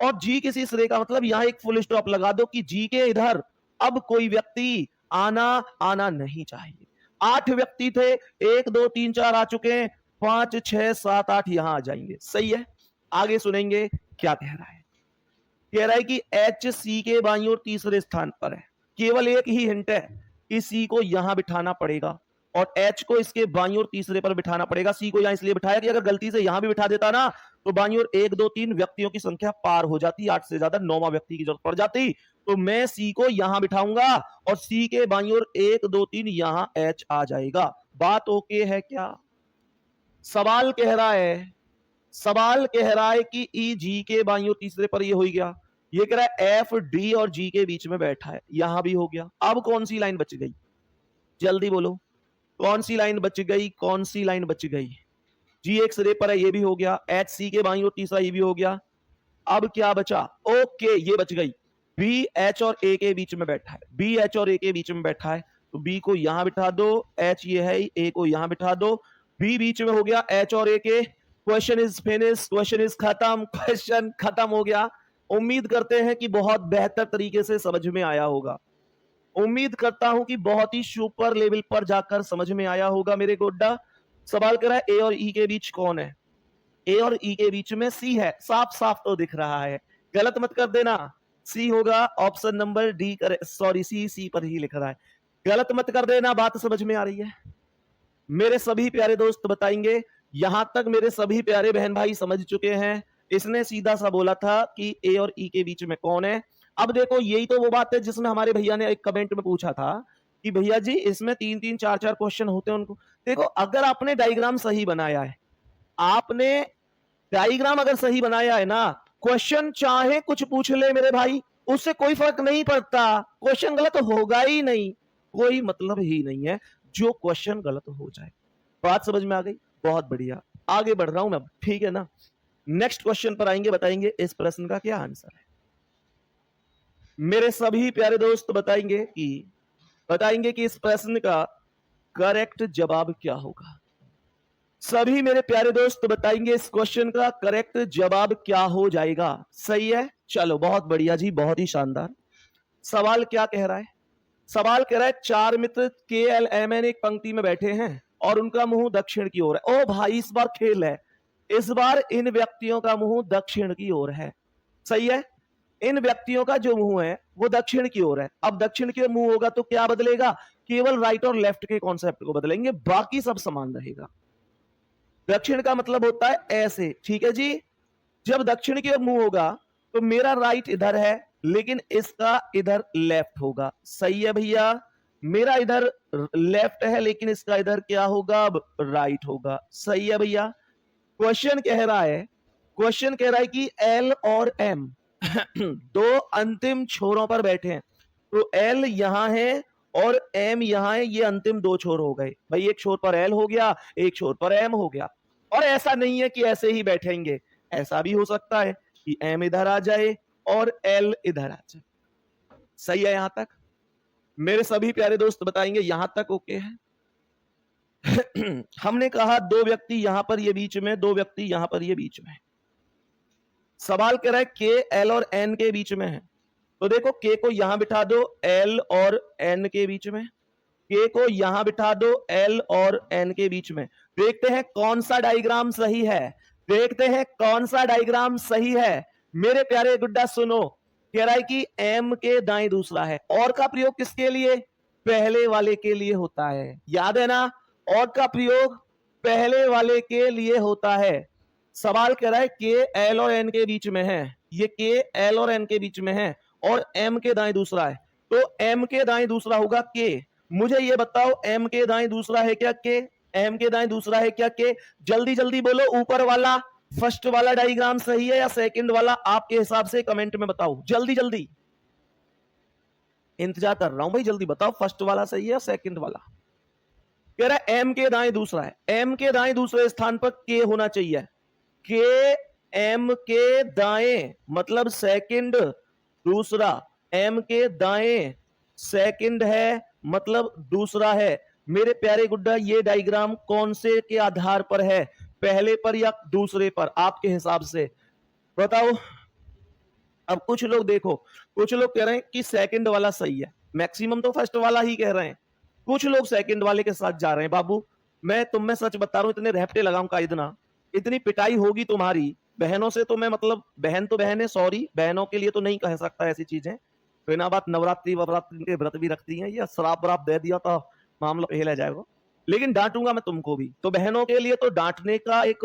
और जी किसी सिरे का मतलब यहां एक फुल स्टॉप लगा दो कि जी के इधर अब कोई व्यक्ति आना नहीं चाहिए। 8 व्यक्ति थे, 1 2 3 4 आ चुके हैं, 5 6 7 8 यहां आ जाएंगे। सही है। आगे सुनेंगे क्या कह रहा है। कह रहा है कि एच सी के बाईं ओर तीसरे स्थान पर है। केवल एक ही हिंट है कि सी को यहां बिठाना पड़ेगा और एच को इसके बाईं ओर तीसरे पर बिठाना पड़ेगा। सी को यहां इसलिए बिठाया कि अगर गलती से यहां भी बिठा देता ना तो बाईं ओर 1 2 3 व्यक्तियों की संख्या पार हो जाती, 8 से ज्यादा 9वां व्यक्ति की जरूरत पड़ जाती। तो मैं सी को यहां बिठाऊंगा और सी के बाईं ओर 1 2 3 यहां एच आ जाएगा। बात ओके है क्या? सवाल कह रहा है, सवाल कह रहा है कि ई जी के बाईं ओर तीसरे पर ये हो गया। ये कह रहा है एफ डी और जी के बीच में बैठा है, यहां भी हो गया। अब कौन सी लाइन बच गई? जल्दी बोलो, कौन सी लाइन बच गई? कौन सी लाइन बच गई? जी एक सिरे पर है, ये भी हो गया। एच सी के बाईं ओर तीसरा, ये भी हो गया। अब क्या बचा? ओके, ये बच गई। बी एच और ए के बीच में बैठा है। बी एच और ए के बीच में बैठा है तो बी को यहां बिठा दो, एच ये है, ए को यहां बिठा दो। बी बीच में हो गया एच और ए के। Question is finish, question is खत्म, क्वेश्चन खत्म हो गया। उम्मीद करते हैं कि बहुत बेहतर तरीके से समझ में आया होगा। उम्मीद करता हूं कि बहुत ही सुपर लेवल पर जाकर समझ में आया होगा मेरे गोड्डा। सवाल कर रहा है ए और ई के बीच कौन है? ए और ई के बीच में सी है। साफ साफ तो दिख रहा है, गलत मत कर देना। सी होगा ऑप्शन नंबर डी करे, सॉरी सी पर ही लिख रहा है, गलत मत कर देना। बात समझ में आ रही है? मेरे सभी प्यारे दोस्त बताएंगे। यहां तक मेरे सभी प्यारे बहन भाई समझ चुके हैं। इसने सीधा सा बोला था कि ए और ई के बीच में कौन है। अब देखो, यही तो वो बात है जिसमें हमारे भैया ने एक कमेंट में पूछा था कि भैया जी इसमें 3 3 4 4 क्वेश्चन होते हैं उनको। देखो, अगर आपने डायग्राम सही बनाया है, आपने डायग्राम अगर सही बनाया है ना, क्वेश्चन चाहे कुछ पूछ ले मेरे भाई, उससे कोई फर्क नहीं पड़ता। क्वेश्चन गलत होगा ही नहीं, कोई मतलब ही नहीं है जो क्वेश्चन गलत हो जाए। बात समझ में आ गई? बहुत बढ़िया, आगे बढ़ रहा हूं मैं, ठीक है ना। नेक्स्ट क्वेश्चन पर आएंगे, बताएंगे इस प्रश्न का क्या आंसर है। मेरे सभी प्यारे दोस्त बताएंगे कि इस प्रश्न का करेक्ट जवाब क्या होगा। सभी मेरे प्यारे दोस्त बताएंगे इस क्वेश्चन का करेक्ट जवाब क्या हो जाएगा। सही है, चलो बहुत बढ़िया जी, बहुत ही शानदार। सवाल क्या कह रहा है? सवाल कह रहा है चार मित्र KLMN एक पंक्ति में बैठे हैं और उनका मुंह दक्षिण की ओर है। ओ भाई, इस बार खेल है, इस बार इन व्यक्तियों का मुंह दक्षिण की ओर है। सही है, इन व्यक्तियों का जो मुंह है वो दक्षिण की ओर है। अब दक्षिण की ओर मुंह होगा तो क्या बदलेगा? केवल राइट और लेफ्ट के कॉन्सेप्ट को बदलेंगे, बाकी सब समान रहेगा। दक्षिण का मतलब होता है ऐसे, ठीक है जी। जब दक्षिण की ओर मुंह होगा तो मेरा राइट इधर है लेकिन इसका इधर लेफ्ट होगा। सही है भैया, मेरा इधर लेफ्ट है लेकिन इसका इधर क्या होगा? राइट होगा। सही है भैया। क्वेश्चन कह रहा है कि L और M दो अंतिम छोरों पर बैठे हैं। तो L यहां है और M यहां है, ये अंतिम दो छोर हो गए भाई। एक छोर पर L हो गया, एक छोर पर M हो गया। और ऐसा नहीं है कि ऐसे ही बैठेंगे, ऐसा भी हो सकता है कि M इधर आ जाए और L इधर आ जाए। सही है यहां तक? मेरे सभी प्यारे दोस्त बताएंगे यहां तक ओके है? हमने कहा दो व्यक्ति यहां पर ये बीच में, दो व्यक्ति यहां पर ये बीच में। सवाल कह रहा है K, L और N के बीच में है। तो देखो K को यहां बिठा दो L और N के बीच में, K को यहां बिठा दो L और N के बीच में। देखते हैं कौन सा डायग्राम सही है, देखते हैं कौन सा डायग्राम सही है। मेरे प्यारे गुड्डा सुनो, कह रहा है कि M के दाएं दूसरा है। और का प्रयोग किसके लिए? पहले वाले के लिए होता है, याद है ना? और का प्रयोग पहले वाले के लिए होता है। सवाल कह रहा है K, L और N के बीच में है, ये K, L और N के बीच में है और M के दाएं दूसरा है। तो M के दाएं दूसरा होगा K। मुझे ये बताओ M के दाएं दूसरा है क्या K? M के दाएं दूसरा है क्या K? जल्दी जल्दी बोलो, ऊपर वाला फर्स्ट वाला डायग्राम सही है या सेकंड वाला? आपके हिसाब से कमेंट में बताओ, जल्दी जल्दी, इंतजार कर रहा हूं भाई, जल्दी बताओ फर्स्ट वाला सही है या सेकंड वाला? कह रहा है M के दाएं दूसरा है, M के दाएं दूसरे स्थान पर K होना चाहिए। K M के दाएं मतलब सेकंड, दूसरा M के दाएं सेकंड है मतलब दूसरा है। मेरे प्यारे गुड्डा, ये डायग्राम कौन से के आधार पर है, पहले पर या दूसरे पर? आपके हिसाब से बताओ। अब कुछ लोग देखो, कुछ लोग कह रहे हैं कि सेकंड वाला सही है, मैक्सिमम तो फर्स्ट वाला ही कह रहे हैं। कुछ लोग सेकंड वाले के साथ जा रहे हैं। बाबू मैं तुम में सच बता रहा हूं, इतने रहपटे लगाऊंगा इतना, इतनी पिटाई होगी तुम्हारी बहनों से तो मैं, मतलब बहन तो बहन है, सॉरी बहनों के लिए तो नहीं कह सकता ऐसी चीजें। बिना बात नवरात्रि ववरात्रि के व्रत भी रखती हैं, या श्राप व्राप दे दिया तो मामला पहले आ जाएगा। लेकिन डांटूंगा मैं तुमको भी, तो बहनों के लिए तो डांटने का एक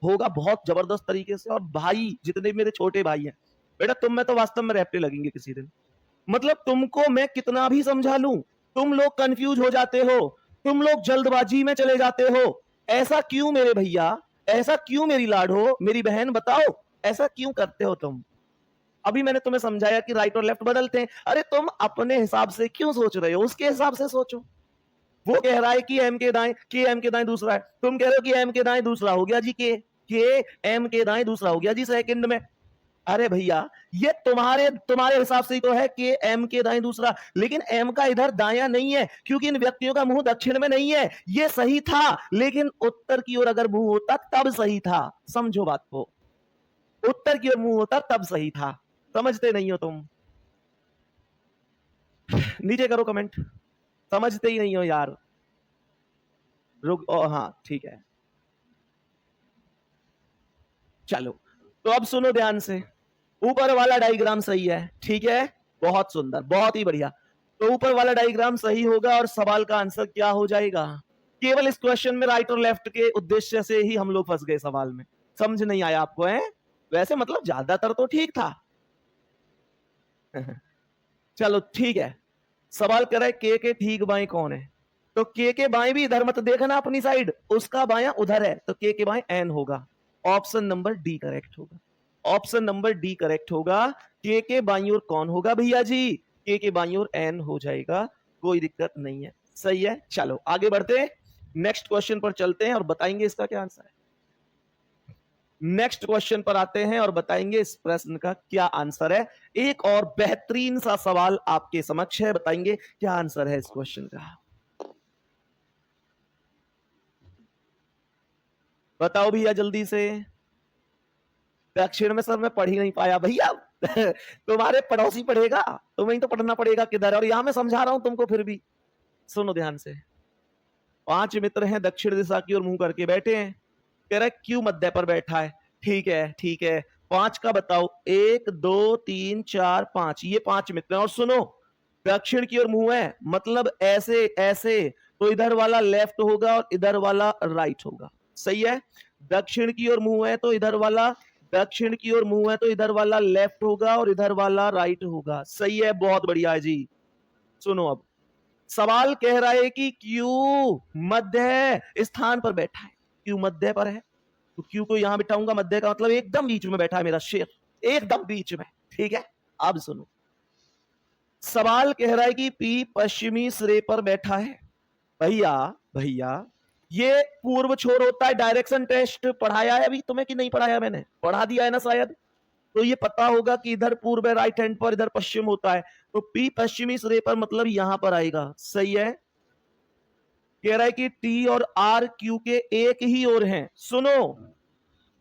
होगा बहुत जबरदस्त तरीके से। और भाई जितने भी मेरे छोटे भाई हैं, बेटा तुम में तो वास्तव में रहपटे लगेंगे किसी दिन। मतलब तुमको मैं कितना भी समझा लूं, तुम लोग कंफ्यूज हो जाते हो, तुम लोग जल्दबाजी में चले जाते हो। ऐसा क्यों मेरे भैया, ऐसा क्यों मेरी लाडो, मेरी बहन बताओ, ऐसा क्यों करते हो तुम? अभी मैंने तुम्हें समझाया कि राइट और लेफ्ट बदलते हैं। अरे तुम अपने हिसाब से क्यों सोच रहे हो, उसके हिसाब से सोचो। वो कह रहा है कि M के दाएं, कि M के दाएं दूसरा है, तुम कह रहे हो कि M के दाएं दूसरा हो गया जी, के M के दाएं दूसरा हो गया जी सेकंड में। अरे भैया ये तुम्हारे हिसाब से ही तो है कि M के दाएं दूसरा, लेकिन M का इधर दाया नहीं है क्योंकि इन व्यक्तियों का मुंह दक्षिण में नहीं है। ये सही था, लेकिन उत्तर की ओर अगर मुंह होता तब सही था। समझो बात को, उत्तर की ओर मुंह होता तब सही था। समझते नहीं हो तुम? नीचे करो कमेंट, समझते ही नहीं हो यार। रुक, हाँ ठीक है, चलो तो अब सुनो ध्यान से। ऊपर वाला डायग्राम सही है, ठीक है, बहुत सुंदर, बहुत ही बढ़िया। तो ऊपर वाला डायग्राम सही होगा और सवाल का आंसर क्या हो जाएगा? केवल इस क्वेश्चन में राइट और लेफ्ट के उद्देश्य से ही हम लोग फंस गए सवाल में। समझ नहीं आया आपको है? वैसे मतलब ज्यादातर तो ठीक था। चलो ठीक है। सवाल कर रहा है के ठीक बाएं कौन है? तो के बाएं भी इधर मत देखना अपनी साइड, उसका बायां उधर है, तो के बाएं एन होगा। ऑप्शन नंबर डी करेक्ट होगा, ऑप्शन नंबर डी करेक्ट होगा। के बाईं ओर कौन होगा भैया जी? के बाईं ओर एन हो जाएगा, कोई दिक्कत नहीं है। सही है, चलो आगे बढ़ते हैं, नेक्स्ट क्वेश्चन पर चलते हैं और बताएंगे इसका क्या आंसर है। नेक्स्ट क्वेश्चन पर आते हैं और बताएंगे इस प्रश्न का क्या आंसर है। एक और बेहतरीन सा सवाल आपके समक्ष है, बताएंगे क्या आंसर है इस क्वेश्चन का। बताओ भैया जल्दी से। दक्षिण में सर मैं पढ़ ही नहीं पाया भैया। तुम्हारे पड़ोसी पढ़ेगा, तुम्हें तो पढ़ना पड़ेगा किधर, और यहां मैं समझा रहा हूं तुमको फिर भी। सुनो ध्यान से। 5 मित्र हैं, दक्षिण दिशा की ओर मुंह करके बैठे हैं। कह रहा है क्यू मध्य पर बैठा है। ठीक है ठीक है, 5 का बताओ। 1 2 3 4 5, ये 5 मित्र हैं। और सुनो, दक्षिण की ओर मुंह है, मतलब ऐसे ऐसे, तो इधर वाला लेफ्ट होगा और इधर वाला राइट होगा। सही है। दक्षिण की ओर मुंह है तो इधर वाला, दक्षिण की ओर मुंह है तो इधर वाला लेफ्ट होगा और इधर वाला राइट होगा। सही है, बहुत बढ़िया है जी। सुनो अब, सवाल कह रहा है कि क्यू मध्य स्थान पर बैठा है। क्यू मध्य पर है तो क्यू को यहां बिठाऊंगा, मध्य का मतलब एकदम बीच में बैठा है मेरा शेर, एकदम बीच में। ठीक है, अब सुनो, सवाल कह रहा है कि पी पश्चिमी सिरे पर बैठा है। भैया भैया, ये पूर्व छोर होता है। डायरेक्शन टेस्ट पढ़ाया है अभी तुम्हें कि नहीं पढ़ाया? मैंने पढ़ा दिया है ना शायद, तो ये पता होगा कि इधर पूर्व है राइट हैंड पर, इधर पश्चिम होता है। तो पी पश्चिमी सिरे पर मतलब यहां पर आएगा। सही है। कह रहा है कि टी और आर क्यू के एक ही ओर हैं। सुनो,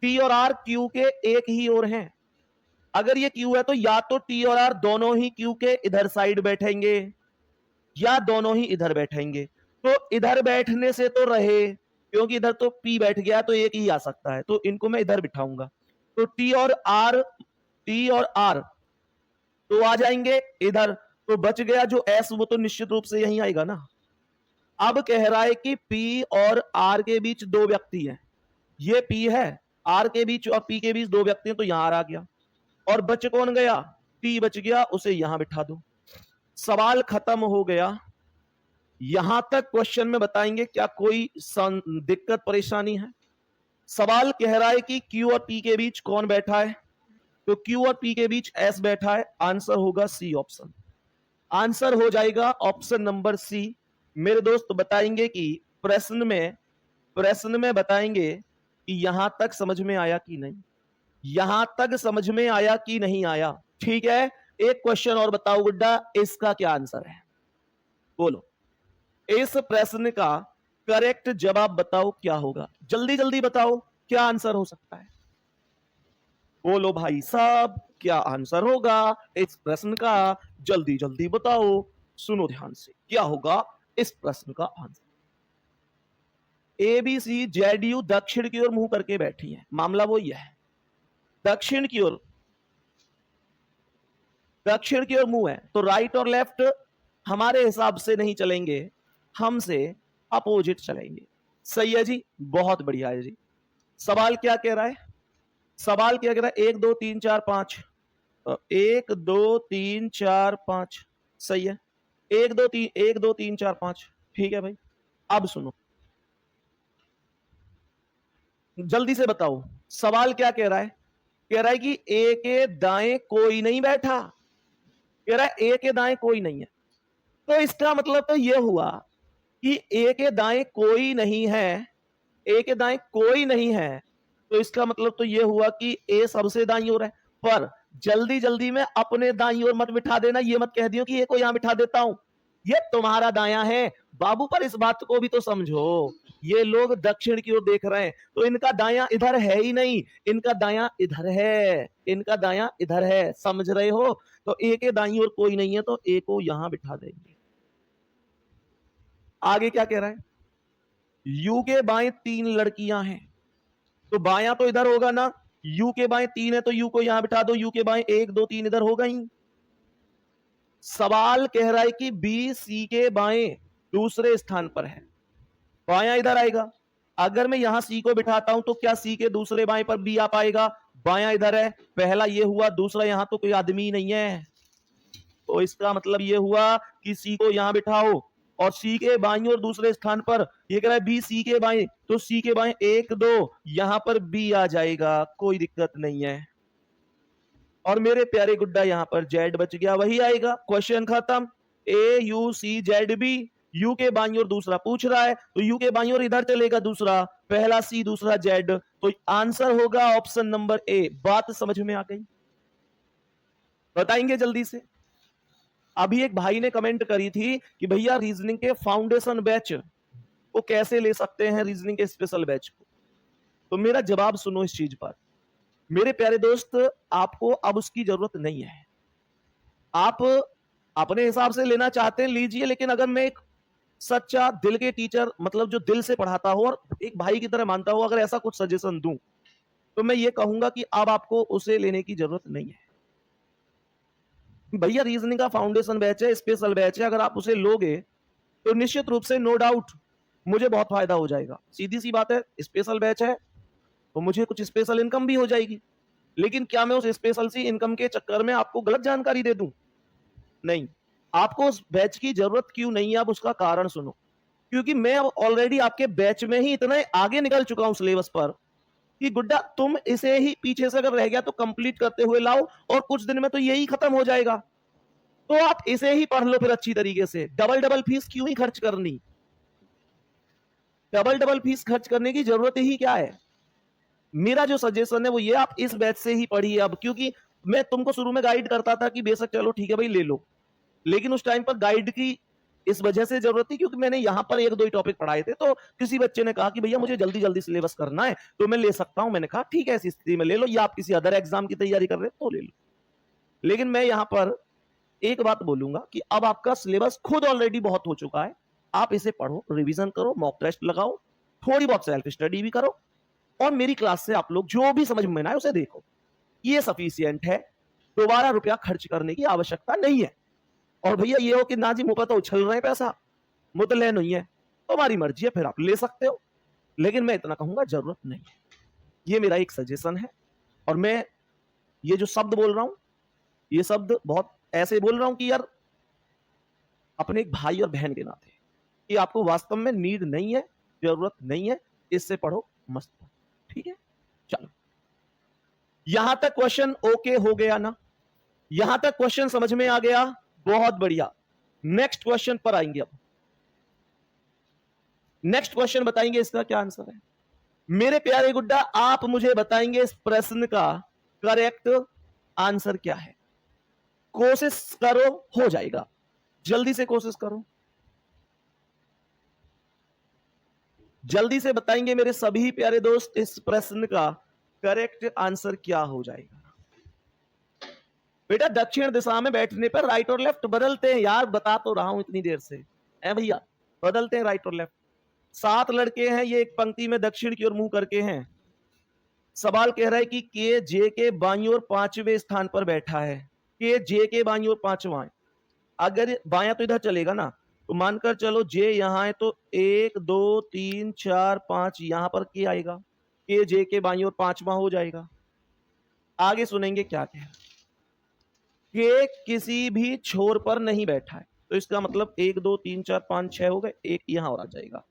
टी और आर क्यू के एक ही ओर हैं। अगर ये क्यू है तो या तो टी और आर दोनों ही क्यू के इधर साइड बैठेंगे या दोनों ही इधर बैठेंगे। तो इधर बैठने से तो रहे, क्योंकि इधर तो पी बैठ गया तो एक ही आ सकता है, तो इनको मैं इधर बिठाऊंगा। तो टी और आर तो आ जाएंगे इधर। तो बच गया जो एस, वो तो निश्चित रूप से यही आएगा ना। अब कह रहा है कि पी और आर के बीच दो व्यक्ति हैं। ये पी है, आर के बीच और पी के बीच दो व्यक्ति हैं, तो यहां आ गया। और बच कौन गया? टी बच गया, उसे यहां बिठा दो। सवाल खत्म हो गया। यहां तक क्वेश्चन में बताएंगे क्या कोई दिक्कत परेशानी है? सवाल कह रहा है कि क्यू और पी के बीच कौन बैठा है, तो क्यू और पी के बीच एस बैठा है। आंसर होगा सी ऑप्शन। आंसर हो जाएगा ऑप्शन नंबर सी। मेरे दोस्त बताएंगे कि प्रश्न में बताएंगे कि यहां तक समझ में आया कि नहीं, यहां तक समझ में आया कि नहीं आया। ठीक है, एक क्वेश्चन और बताओ गुड्डा, इसका क्या आंसर है? बोलो, इस प्रश्न का करेक्ट जवाब बताओ क्या होगा। जल्दी जल्दी बताओ क्या आंसर हो सकता है। बोलो भाई साहब, क्या आंसर होगा इस प्रश्न का? जल्दी जल्दी बताओ। सुनो ध्यान से, क्या होगा इस प्रश्न का answer. A B C Z U दक्षिण की ओर मुंह करके बैठी है। मामला वो यह है, दक्षिण की ओर, दक्षिण की ओर मुंह है तो राइट और लेफ्ट हमारे हिसाब से नहीं चलेंगे, हमसे अपोजिट चलेंगे। सही है जी, बहुत बढ़िया है जी। सवाल क्या कह रहा है? सवाल क्या कह रहा है? 1 2 3 4 5, 1 2 3 4 5। सही है, 1 2 3 1 2 3 4 5। ठीक है भाई, अब सुनो, जल्दी से बताओ सवाल क्या कह रहा है। कह रहा है कि ए के दाएं कोई नहीं बैठा। कह रहा है ए के दाएं कोई नहीं है, तो इसका मतलब तो यह हुआ कि ए के दाएं कोई नहीं है। ए के दाएं कोई नहीं है, तो इसका मतलब तो यह हुआ कि ए सबसे दाईं ओर है। पर जल्दी जल्दी में अपने दाईं ओर मत बिठा देना, ये मत कह दियो कि ए को यहां बिठा देता हूं, ये तुम्हारा दाया है बाबू। पर इस बात को भी तो समझो, ये लोग दक्षिण की ओर देख रहे हैं तो इनका दाया इधर है ही नहीं, इनका दाया इधर है, इनका दाया इधर है। समझ रहे हो? तो ए के दाईं ओर कोई नहीं है तो ए को यहां बिठा देंगे। आगे क्या कह रहा है? यू के बाएं 3 लड़कियां हैं, तो बायां तो इधर होगा ना। यू के बाएं 3 है तो यू को यहां बिठा दो। यू के बाएं 1 2 3 इधर होगा ही। सवाल कह रहा है कि बी सी के बाएं दूसरे स्थान पर है, बायां इधर आएगा। अगर मैं यहां सी को बिठाता हूं तो क्या सी के दूसरे बाएं पर बी आ पाएगा? बायां इधर है, पहला ये हुआ। दूसरा, यहां तो कोई आदमी नहीं है, तो इसका मतलब ये हुआ कि सी को यहां बिठाओ और सी के बाईं और दूसरे स्थान पर ये कह रहा है बी सी के बाएं, तो सी के बाएं 1 2, यहां पर बी आ जाएगा, कोई दिक्कत नहीं है। और मेरे प्यारे गुड्डा यहां पर जेड बच गया, वही आएगा। क्वेश्चन खत्म। A U C Z B, U के बाईं ओर दूसरा पूछ रहा है, तो यू के बाईं ओर इधर चलेगा दूसरा, पहला सी दूसरा जेड, तो आंसर होगा ऑप्शन नंबर ए। बात समझ में आ गई? बताएंगे जल्दी से। अभी एक भाई ने कमेंट करी थी कि भैया रीजनिंग के फाउंडेशन बैच वो कैसे ले सकते हैं, रीजनिंग के स्पेशल बैच को। तो मेरा जवाब सुनो इस चीज पर, मेरे प्यारे दोस्त, आपको अब उसकी जरूरत नहीं है। आप अपने हिसाब से लेना चाहते हैं लीजिए, लेकिन अगर मैं एक सच्चा दिल के टीचर, मतलब जो दिल से पढ़ाता हो और एक भाई की तरह मानता हो, अगर ऐसा कुछ सजेशन दूं तो मैं ये कहूंगा कि अब आपको उसे लेने की जरूरत नहीं है। भैया रीजनिंग का फाउंडेशन बैच है, स्पेशल बैच है, अगर आप उसे लोगे तो निश्चित रूप से नो डाउट मुझे बहुत फायदा हो जाएगा। सीधी सी बात है, स्पेशल बैच है तो मुझे कुछ स्पेशल इनकम भी हो जाएगी। लेकिन क्या मैं उस स्पेशल सी इनकम के चक्कर में आपको गलत जानकारी दे दूं? नहीं। आपको उस बैच की जरूरत क्यों नहीं है, आप उसका कारण सुनो। क्योंकि मैं अब ऑलरेडी आपके बैच में ही इतना आगे निकल चुका हूं सिलेबस पर कि गुड्डा तुम इसे ही पीछे से अगर रह गया तो कंप्लीट करते हुए लाओ, और कुछ दिन में तो यही खत्म हो जाएगा। तो आप इसे ही पढ़ लो फिर अच्छी तरीके से। डबल डबल फीस क्यों ही खर्च करनी? डबल डबल फीस खर्च करने की जरूरत ही क्या है? मेरा जो सजेशन है वो ये, आप इस बैच से ही पढ़िए अब। क्योंकि मैं तुमको शुरू में गाइड करता था कि बेशक चलो ठीक है भाई ले लो, लेकिन उस टाइम पर गाइड की इस वजह से जरूरत थी क्योंकि मैंने यहां पर एक दो ही टॉपिक पढ़ाए थे। तो किसी बच्चे ने कहा कि भैया मुझे जल्दी जल्दी सिलेबस करना है तो मैं ले सकता हूं। मैंने कहा ठीक है, इस स्थिति में ले लो, या आप किसी अदर एग्जाम की तैयारी कर रहे हो तो ले लो। लेकिन मैं यहां पर एक बात बोलूंगा कि अब आपका सिलेबस खुद ऑलरेडी बहुत हो चुका है। आप इसे पढ़ो, रिवीजन करो, मॉक टेस्ट लगाओ, थोड़ी बहुत सेल्फ स्टडी भी करो, और मेरी क्लास से आप लोग जो भी समझ में ना आए उसे देखो। ये सफिशियंट है, दोबारा रुपया खर्च करने की आवश्यकता नहीं है। और भैया ये हो कि ना जी मुंह पर तो उछल रहे हैं पैसा, मुतले नहीं है, तो हमारी मर्जी है, फिर आप ले सकते हो। लेकिन मैं इतना कहूंगा जरूरत नहीं है। ये मेरा एक सजेशन है। और मैं ये जो शब्द बोल रहा हूं, ये शब्द बहुत ऐसे बोल रहा हूं कि यार अपने एक भाई और बहन के नाते, कि आपको वास्तव में नीड नहीं है, जरूरत नहीं है, इससे पढ़ो, मस्त पढ़ो। ठीक है, चलो यहां तक क्वेश्चन ओके हो गया ना? यहां तक क्वेश्चन समझ में आ गया? बहुत बढ़िया। नेक्स्ट क्वेश्चन पर आएंगे। अब नेक्स्ट क्वेश्चन बताएंगे इसका क्या आंसर है। मेरे प्यारे गुड्डा, आप मुझे बताएंगे इस प्रश्न का करेक्ट आंसर क्या है। कोशिश करो, हो जाएगा, जल्दी से कोशिश करो, जल्दी से बताएंगे मेरे सभी प्यारे दोस्त इस प्रश्न का करेक्ट आंसर क्या हो जाएगा। बेटा दक्षिण दिशा में बैठने पर राइट और लेफ्ट बदलते हैं यार, बता तो रहा हूं इतनी देर से, है भैया, बदलते हैं राइट और लेफ्ट। 7 लड़के हैं, ये एक पंक्ति में दक्षिण की ओर मुंह करके हैं। सवाल कह रहा है कि के जे के बाईं ओर 5वें स्थान पर बैठा है। के जे के बाईं ओर 5वां है। अगर बायां तो इधर चलेगा ना, तो मानकर चलो जे यहां है तो 1 2 3 4 5 यहां पर के आएगा, के जे के बाईं ओर 5वां हो जाएगा। आगे सुनेंगे क्या कह रहा है। के किसी भी छोर पर नहीं बैठा है, तो इसका मतलब 1 2 3 4 5 6 हो गए, एक यहां और आ जाएगा।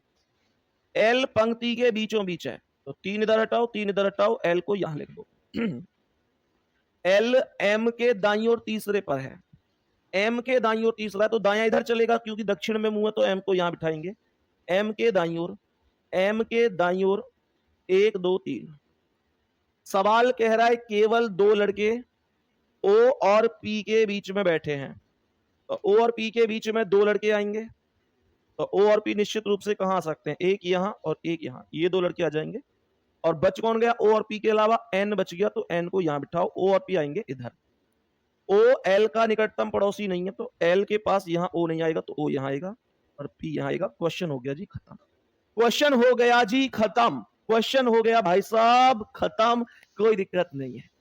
एल पंक्ति के बीचों बीच है, तो 3 इधर हटाओ, 3 इधर हटाओ, एल को यहां लिख दो। एल एम के दाईं ओर तीसरे पर है, एम के दाईं ओर तीसरा है, तो दायां इधर चलेगा क्योंकि दक्षिण में मुंह है, तो एम को यहां बिठाएंगे। एम के दाईं ओर, एम के दाईं ओर 1 2 3। सवाल कह रहा है केवल 2 लड़के ओ और पी के बीच में बैठे हैं, तो ओ और पी के बीच में 2 लड़के आएंगे, तो ओ और पी निश्चित रूप से कहां आ सकते हैं, एक यहां और एक यहां, ये 2 लड़के आ जाएंगे। और बच कौन गया, ओ और पी के अलावा एन बच गया, तो एन को यहां बिठाओ, ओ और पी आएंगे इधर। ओ एल का निकटतम पड़ोसी नहीं है, तो एल के पास यहां ओ नहीं आएगा, तो ओ यहां आएगा और पी यहां आएगा। क्वेश्चन हो गया जी खत्म, क्वेश्चन हो गया जी खत्म, क्वेश्चन हो गया भाई साहब खत्म, कोई दिक्कत नहीं है।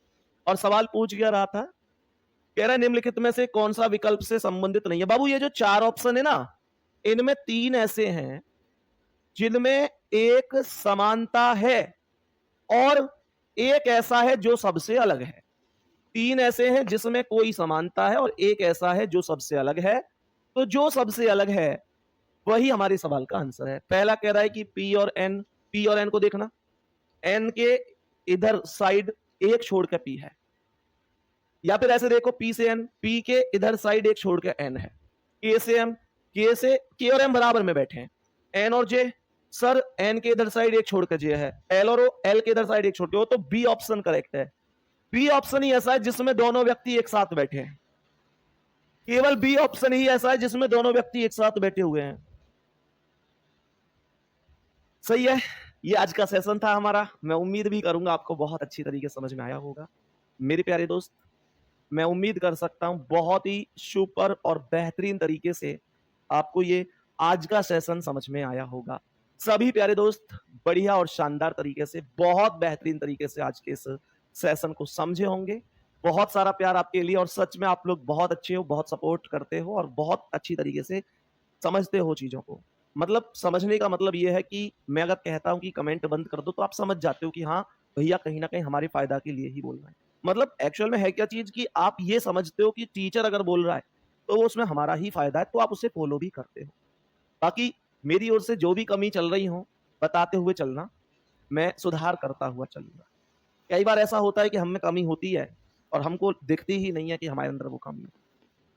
और सवाल पूछ गया रहा था, कह रहा है निम्नलिखित में से कौन सा विकल्प से संबंधित नहीं है। बाबू ये जो 4 ऑप्शन है ना, इनमें 3 ऐसे हैं जिनमें एक समानता है और एक ऐसा है जो सबसे अलग है। 3 ऐसे हैं जिसमें कोई समानता है और एक ऐसा है जो सबसे अलग है। तो जो सबसे अलग है वही हमारे सवाल का आंसर है। पहला कह रहा है कि पी और एन को देखना, एन के इधर साइड एक छोड़ के पी है, या फिर ऐसे देखो पी से एन, पी के इधर साइड एक छोड़ के एन है। के से एम, के और एम बराबर में बैठे हैं, एन और जे, सर एन के इधर साइड एक छोड़ कर जे है, एल और ओ, एल के इधर साइड एक छोड़ के हो, तो बी ऑप्शन करेक्ट है। बी ऑप्शन ही ऐसा है जिसमें दोनों व्यक्ति एक साथ बैठे हैं, केवल बी ऑप्शन ही ऐसा है जिसमें दोनों व्यक्ति एक साथ बैठे हुए हैं। सही है, ये आज का सेशन था हमारा। मैं उम्मीद भी करूंगा आपको बहुत अच्छी तरीके से समझ में आया होगा। मेरे प्यारे दोस्त, मैं उम्मीद कर सकता हूं बहुत ही सुपर और बेहतरीन तरीके से आपको ये आज का सेशन समझ में आया होगा। सभी प्यारे दोस्त बढ़िया और शानदार तरीके से, बहुत बेहतरीन तरीके से आज के इस सेशन को समझे होंगे। बहुत सारा प्यार आपके लिए, और सच में आप लोग बहुत अच्छे हो, बहुत सपोर्ट करते हो और बहुत अच्छी तरीके से समझते हो चीजों को। मतलब समझने का मतलब ये है कि मैं अगर कहता हूं कि कमेंट बंद कर दो, तो आप समझ जाते हो कि हाँ भैया कहीं ना कहीं हमारे फायदा के लिए ही बोल रहा है। मतलब एक्चुअल में है क्या चीज कि आप ये समझते हो कि टीचर अगर बोल रहा है तो वो उसमें हमारा ही फायदा है, तो आप उसे फॉलो भी करते हो। बाकी मेरी ओर से जो भी कमी चल रही हो बताते हुए चलना, मैं सुधार करता हुआ चलूंगा। कई बार ऐसा होता है कि हम में कमी होती है और हमको दिखती ही नहीं है कि हमारे अंदर वो कमी है।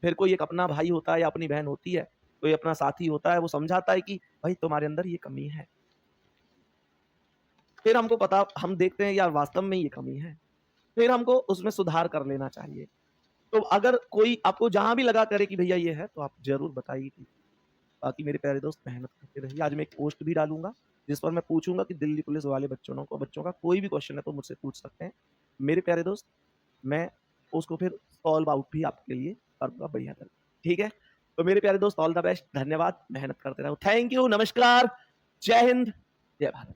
फिर कोई एक अपना भाई होता है या अपनी बहन होती है, कोई अपना साथी होता है, वो समझाता है कि भाई तुम्हारे अंदर ये कमी है। फिर हमको पता, हम देखते हैं यार वास्तव में ये कमी है, फिर हमको उसमें सुधार कर लेना चाहिए। तो अगर कोई आपको जहां भी लगा करे कि भैया ये है, तो आप जरूर बताइए। बाकी मेरे प्यारे दोस्त मेहनत करते रहिए। आज मैं एक पोस्ट भी डालूंगा जिस पर मैं पूछूंगा कि दिल्ली पुलिस वाले बच्चों का कोई भी क्वेश्चन है तो मुझसे पूछ सकते हैं। मेरे प्यारे दोस्त, मैं उसको फिर सॉल्व आउट भी आपके लिए करूंगा बढ़िया कर। ठीक है, तो मेरे प्यारे दोस्त ऑल द बेस्ट, धन्यवाद, मेहनत करते रहो, थैंक यू, नमस्कार, जय हिंद, जय भारत।